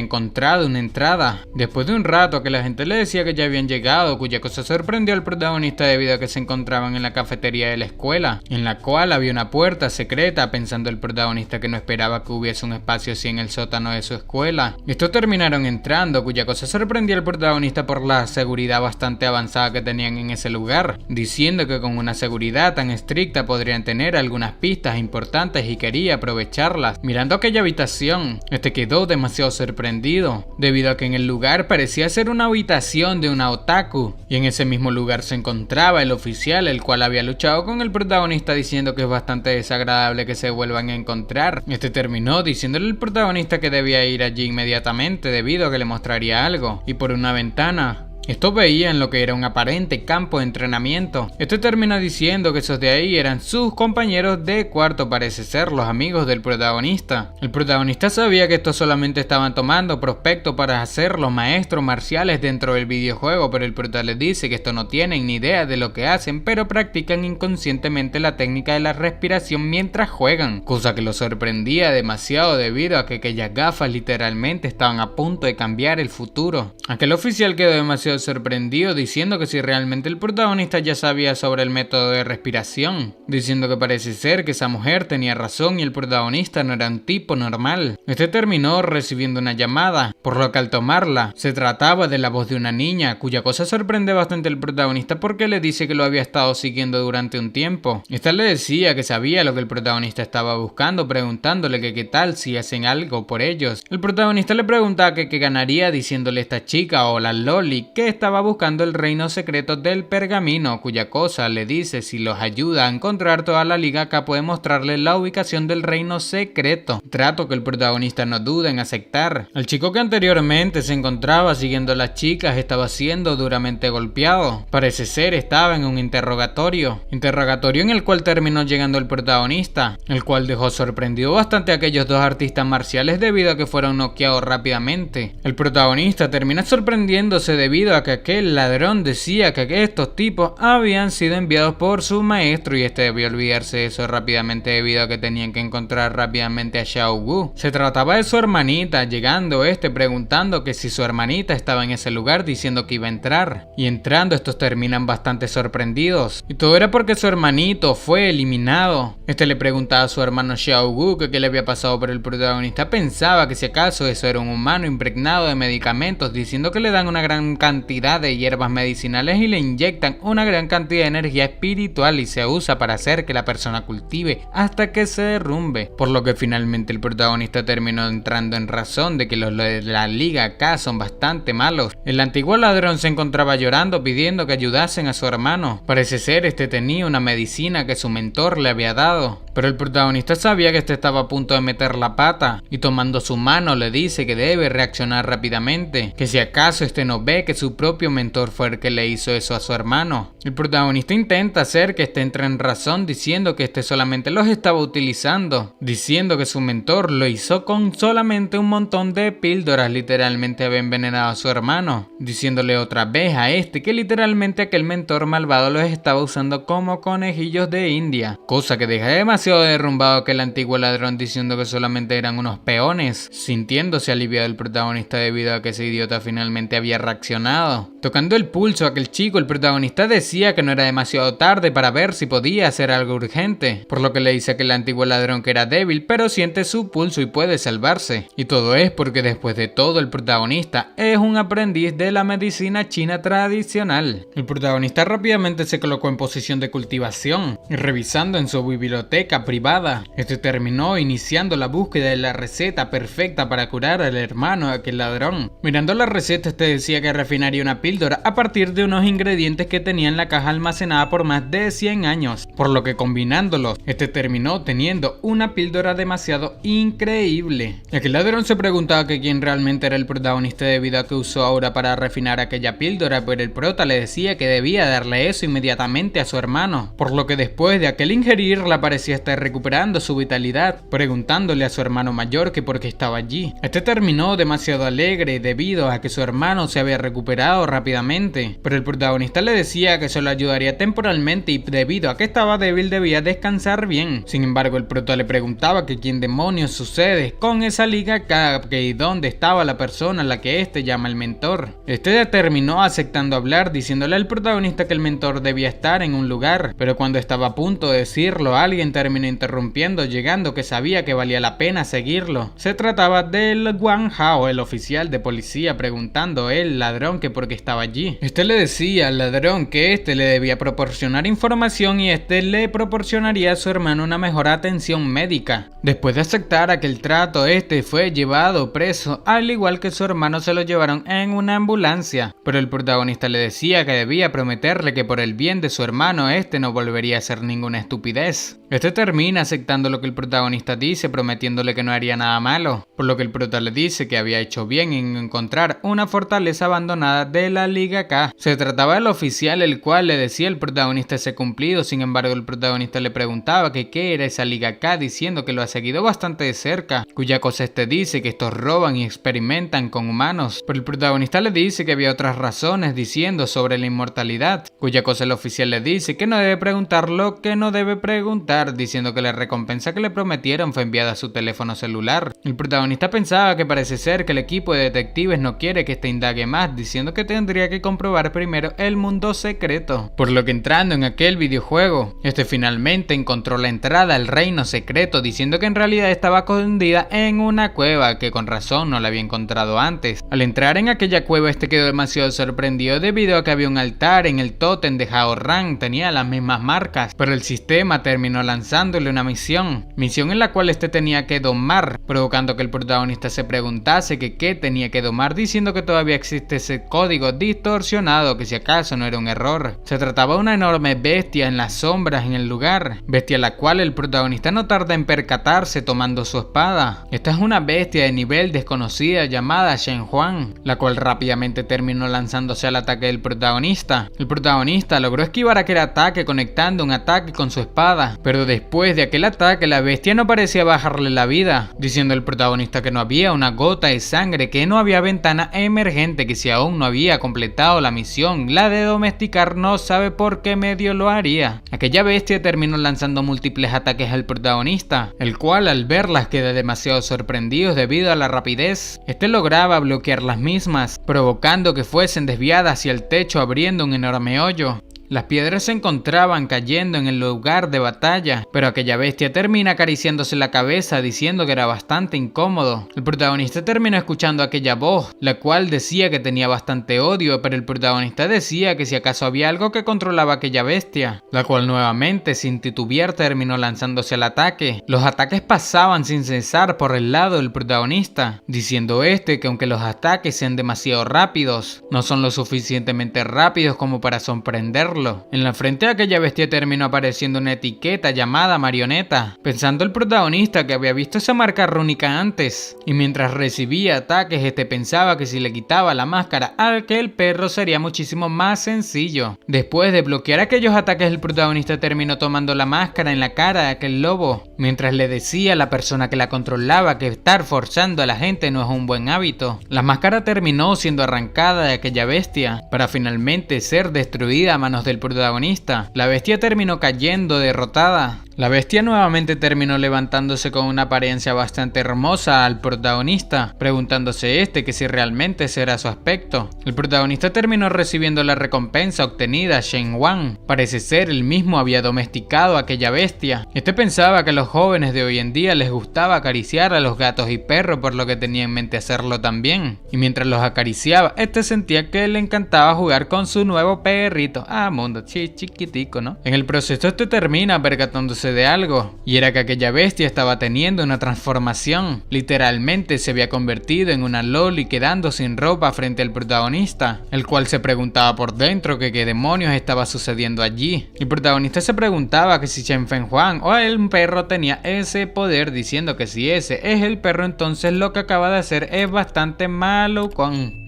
encontrado una entrada. Después de un rato que la gente le decía que ya habían llegado, cuya cosa sorprendió al protagonista debido a que se encontraban en la cafetería de la escuela, en la cual había una puerta secreta, pensando el protagonista que no esperaba que hubiese un espacio así en el sótano de su escuela. Estos terminaron entrando, cuya cosa sorprendió al protagonista por la seguridad bastante avanzada que tenían en ese lugar, diciendo que con una seguridad tan estricta podrían tener algunas pistas importantes y quería aprovecharlas. Mirando aquella habitación, este quedó demasiado sorprendido, debido a que en el lugar parecía ser una habitación de una otaku, y en ese mismo lugar se encontraba el oficial, el cual había luchado con el protagonista diciendo que es bastante desagradable que se vuelvan a encontrar. Este terminó diciéndole al protagonista que debía ir allí inmediatamente debido a que le mostraría algo, y por una ventana estos veían lo que era un aparente campo de entrenamiento. Este termina diciendo que esos de ahí eran sus compañeros de cuarto, parece ser los amigos del protagonista. El protagonista sabía que estos solamente estaban tomando prospecto para hacer los maestros marciales dentro del videojuego, pero el protagonista les dice que estos no tienen ni idea de lo que hacen, pero practican inconscientemente la técnica de la respiración mientras juegan, cosa que lo sorprendía demasiado debido a que aquellas gafas literalmente estaban a punto de cambiar el futuro. Aquel oficial quedó demasiado sorprendido diciendo que si realmente el protagonista ya sabía sobre el método de respiración, diciendo que parece ser que esa mujer tenía razón y el protagonista no era un tipo normal. Este terminó recibiendo una llamada, por lo que al tomarla se trataba de la voz de una niña, cuya cosa sorprende bastante al protagonista porque le dice que lo había estado siguiendo durante un tiempo. Esta le decía que sabía lo que el protagonista estaba buscando, preguntándole que qué tal si hacen algo por ellos. El protagonista le preguntaba que qué ganaría, diciéndole a esta chica o la Loli que estaba buscando el reino secreto del pergamino, cuya cosa le dice si los ayuda a encontrar toda la Liga K puede mostrarle la ubicación del reino secreto, trato que el protagonista no duda en aceptar. El chico que anteriormente se encontraba siguiendo a las chicas estaba siendo duramente golpeado, parece ser estaba en un interrogatorio en el cual terminó llegando el protagonista, el cual dejó sorprendido bastante a aquellos dos artistas marciales debido a que fueron noqueados rápidamente. El protagonista termina sorprendiéndose debido debido a que aquel ladrón decía que estos tipos habían sido enviados por su maestro y este debió olvidarse de eso rápidamente debido a que tenían que encontrar rápidamente a Xiao Wu. Se trataba de su hermanita, llegando preguntando que si su hermanita estaba en ese lugar, diciendo que iba a entrar, y entrando estos terminan bastante sorprendidos, y todo era porque su hermanito fue eliminado. Le preguntaba a su hermano Xiao Wu que qué le había pasado, pero el protagonista pensaba que si acaso eso era un humano impregnado de medicamentos, diciendo que le dan una gran cantidad de hierbas medicinales y le inyectan una gran cantidad de energía espiritual y se usa para hacer que la persona cultive hasta que se derrumbe, por lo que finalmente el protagonista terminó entrando en razón de que los de la Liga K son bastante malos. El antiguo ladrón se encontraba llorando pidiendo que ayudasen a su hermano. Parece ser tenía una medicina que su mentor le había dado, pero el protagonista sabía que estaba a punto de meter la pata y tomando su mano le dice que debe reaccionar rápidamente, que si acaso no ve que su propio mentor fue el que le hizo eso a su hermano. El protagonista intenta hacer que entre en razón diciendo que solamente los estaba utilizando, diciendo que su mentor lo hizo con solamente un montón de píldoras, literalmente había envenenado a su hermano, diciéndole otra vez a que literalmente aquel mentor malvado los estaba usando como conejillos de India, cosa que deja demasiado derrumbado que el antiguo ladrón diciendo que solamente eran unos peones, sintiéndose aliviado el protagonista debido a que ese idiota finalmente había reaccionado. Tocando el pulso a aquel chico, el protagonista decía que no era demasiado tarde para ver si podía hacer algo urgente, por lo que le dice a aquel antiguo ladrón que era débil, pero siente su pulso y puede salvarse. Y todo es porque después de todo el protagonista es un aprendiz de la medicina china tradicional. El protagonista rápidamente se colocó en posición de cultivación y revisando en su biblioteca privada, terminó iniciando la búsqueda de la receta perfecta para curar al hermano de aquel ladrón. Mirando la receta, decía que refinaría una píldora a partir de unos ingredientes que tenía en la caja almacenada por más de 100 años, por lo que combinándolos, terminó teniendo una píldora demasiado increíble. Aquel ladrón se preguntaba que quién realmente era el protagonista debido a que usó aura para refinar aquella píldora, pero el prota le decía que debía darle eso inmediatamente a su hermano, por lo que después de aquel ingerirla parecía estar recuperando su vitalidad, preguntándole a su hermano mayor que por qué estaba allí. Terminó demasiado alegre debido a que su hermano se había recuperado rápidamente, pero el protagonista le decía que solo ayudaría temporalmente y debido a que estaba débil debía descansar bien. Sin embargo, el prota le preguntaba que quién demonios sucede con esa Liga K y dónde estaba la persona a la que llama el mentor. Terminó aceptando hablar, diciéndole al protagonista que el mentor debía estar en un lugar, pero cuando estaba a punto de decirlo, alguien terminó interrumpiendo, llegando que sabía que valía la pena seguirlo. Se trataba del Wang Hao, el oficial de policía, preguntando el ladrón que por qué estaba allí. Le decía al ladrón que le debía proporcionar información y le proporcionaría a su hermano una mejor atención médica. Después de aceptar aquel trato, fue llevado preso, al igual que su hermano se lo llevaron en una ambulancia, pero el protagonista le decía que debía prometerle que por el bien de su hermano no volvería a hacer ninguna estupidez. Termina aceptando lo que el protagonista dice, prometiéndole que no haría nada malo, por lo que el prota le dice que había hecho bien en encontrar una fortaleza abandonada de la Liga K. Se trataba del oficial, el cual le decía al protagonista ese cumplido. Sin embargo, el protagonista le preguntaba que qué era esa Liga K, diciendo que lo ha seguido bastante de cerca, cuya cosa dice que estos roban y experimentan con humanos, pero el protagonista le dice que había otras razones diciendo sobre la inmortalidad, cuya cosa el oficial le dice que no debe preguntar lo que no debe preguntar, diciendo que la recompensa que le prometieron fue enviada a su teléfono celular. El protagonista pensaba que parece ser que el equipo de detectives no quiere que indague más, diciendo que tendría que comprobar primero el mundo secreto, por lo que entrando en aquel videojuego, finalmente encontró la entrada al reino secreto, diciendo que en realidad estaba escondida en una cueva, que con razón no la había encontrado antes. Al entrar en aquella cueva, quedó demasiado sorprendido debido a que había un altar en el tótem de Hao Rang, tenía las mismas marcas, pero el sistema terminó lanzándole una misión en la cual tenía que domar, provocando que el protagonista se preguntase que qué tenía que domar, diciendo que todavía existe ese código distorsionado, que si acaso no era un error. Se trataba de una enorme bestia en las sombras en el lugar, bestia la cual el protagonista no tarda en percatarse tomando su espada. Esta es una bestia de nivel desconocida llamada Shen Huang, la cual rápidamente terminó lanzándose al ataque del protagonista. El protagonista logró esquivar aquel ataque conectando un ataque con su espada, pero después de aquel ataque la bestia no parecía bajarle la vida, diciéndole el protagonista que no había una gota de sangre, que no había ventana emergente, que si aún no había completado la misión, la de domesticar, no sabe por qué medio lo haría. Aquella bestia terminó lanzando múltiples ataques al protagonista, el cual al verlas queda demasiado sorprendido debido a la rapidez. Este lograba bloquear las mismas, provocando que fuesen desviadas hacia el techo, abriendo un enorme hoyo. Las piedras se encontraban cayendo en el lugar de batalla, pero aquella bestia termina acariciándose la cabeza diciendo que era bastante incómodo. El protagonista terminó escuchando aquella voz, la cual decía que tenía bastante odio, pero el protagonista decía que si acaso había algo que controlaba aquella bestia, la cual nuevamente sin titubear terminó lanzándose al ataque. Los ataques pasaban sin cesar por el lado del protagonista, diciendo que aunque los ataques sean demasiado rápidos, no son lo suficientemente rápidos como para sorprenderlo. En la frente de aquella bestia terminó apareciendo una etiqueta llamada marioneta, pensando el protagonista que había visto esa marca rúnica antes, y mientras recibía ataques pensaba que si le quitaba la máscara a aquel perro sería muchísimo más sencillo. Después de bloquear aquellos ataques, el protagonista terminó tomando la máscara en la cara de aquel lobo, mientras le decía a la persona que la controlaba que estar forzando a la gente no es un buen hábito. La máscara terminó siendo arrancada de aquella bestia, para finalmente ser destruida a manos del protagonista. La bestia terminó cayendo derrotada. La bestia nuevamente terminó levantándose con una apariencia bastante hermosa al protagonista, preguntándose que si realmente será su aspecto. El protagonista terminó recibiendo la recompensa obtenida. Shen Wang, parece ser él mismo había domesticado a aquella bestia. Pensaba que a los jóvenes de hoy en día les gustaba acariciar a los gatos y perros, por lo que tenía en mente hacerlo también. Y mientras los acariciaba, sentía que le encantaba jugar con su nuevo perrito. Mundo, chiquitico, ¿no? En el proceso termina percatándose de algo, y era que aquella bestia estaba teniendo una transformación. Literalmente se había convertido en una loli, quedando sin ropa frente al protagonista, el cual se preguntaba por dentro que qué demonios estaba sucediendo allí. El protagonista se preguntaba que si Shen Fenghuang o el perro tenía ese poder, diciendo que si ese es el perro, entonces lo que acaba de hacer es bastante malo,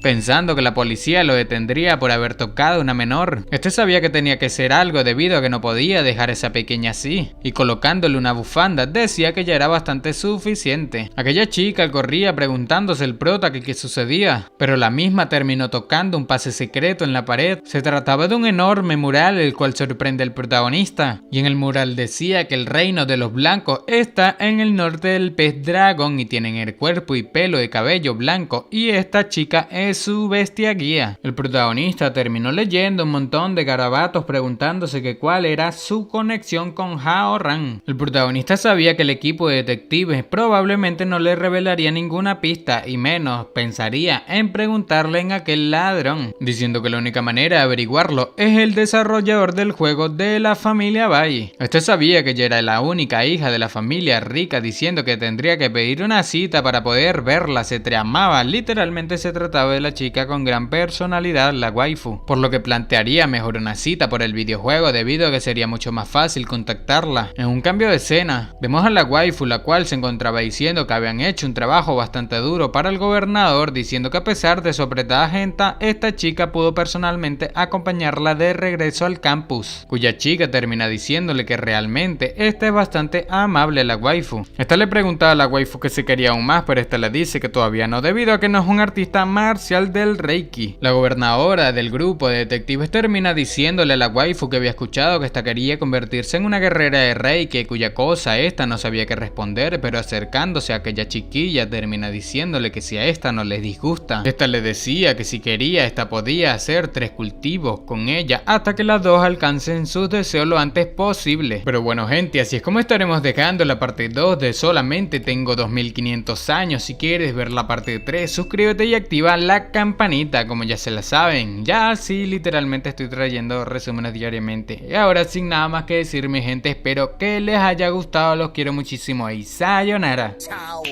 pensando que la policía lo detendría por haber tocado a una menor. Sabía que tenía que ser algo debido a que no podía dejar a esa pequeña así, y colocándole una bufanda decía que ya era bastante suficiente. Aquella chica corría preguntándose el prota que qué sucedía, pero la misma terminó tocando un pase secreto en la pared. Se trataba de un enorme mural, el cual sorprende al protagonista, y en el mural decía que el reino de los blancos está en el norte del pez dragón y tienen el cuerpo y pelo de cabello blanco, y esta chica es su bestia guía. El protagonista terminó leyendo un montón de garabatos preguntándose que cuál era su conexión con Hao Ran. El protagonista sabía que el equipo de detectives probablemente no le revelaría ninguna pista, y menos pensaría en preguntarle en aquel ladrón, diciendo que la única manera de averiguarlo es el desarrollador del juego de la familia Bai. Sabía que ella era la única hija de la familia rica, diciendo que tendría que pedir una cita para poder verla. Se tramaba, literalmente se trataba de la chica con gran personalidad, la waifu, por lo que plantearía mejor una cita por el videojuego, debido a que sería mucho más fácil contactarla. En un cambio de escena, vemos a la waifu, la cual se encontraba diciendo que habían hecho un trabajo bastante duro para el gobernador, diciendo que a pesar de su apretada agenda, esta chica pudo personalmente acompañarla de regreso al campus, cuya chica termina diciéndole que realmente esta es bastante amable, la waifu. Esta le preguntaba a la waifu que se quería aún más, pero esta le dice que todavía no, debido a que no es un artista marcial del Reiki. La gobernadora del grupo de detectives termina diciéndole a la waifu que había escuchado que esta quería convertirse en una guerrera de Reiki, cuya cosa esta no sabía qué responder, pero acercándose a aquella chiquilla termina diciéndole que si a esta no les disgusta, esta le decía que si quería esta podía hacer 3 cultivos con ella hasta que las dos alcancen sus deseos lo antes posible. Pero bueno gente, así es como estaremos dejando la parte 2 de Solamente tengo 2500 años. Si quieres ver la parte 3, suscríbete y activa la campanita, como ya se la saben. Ya sí, literalmente estoy trayendo resúmenes diariamente. Y ahora sin nada más que decir mi gente, espero que les haya gustado, los quiero muchísimo y sayonara. Chao.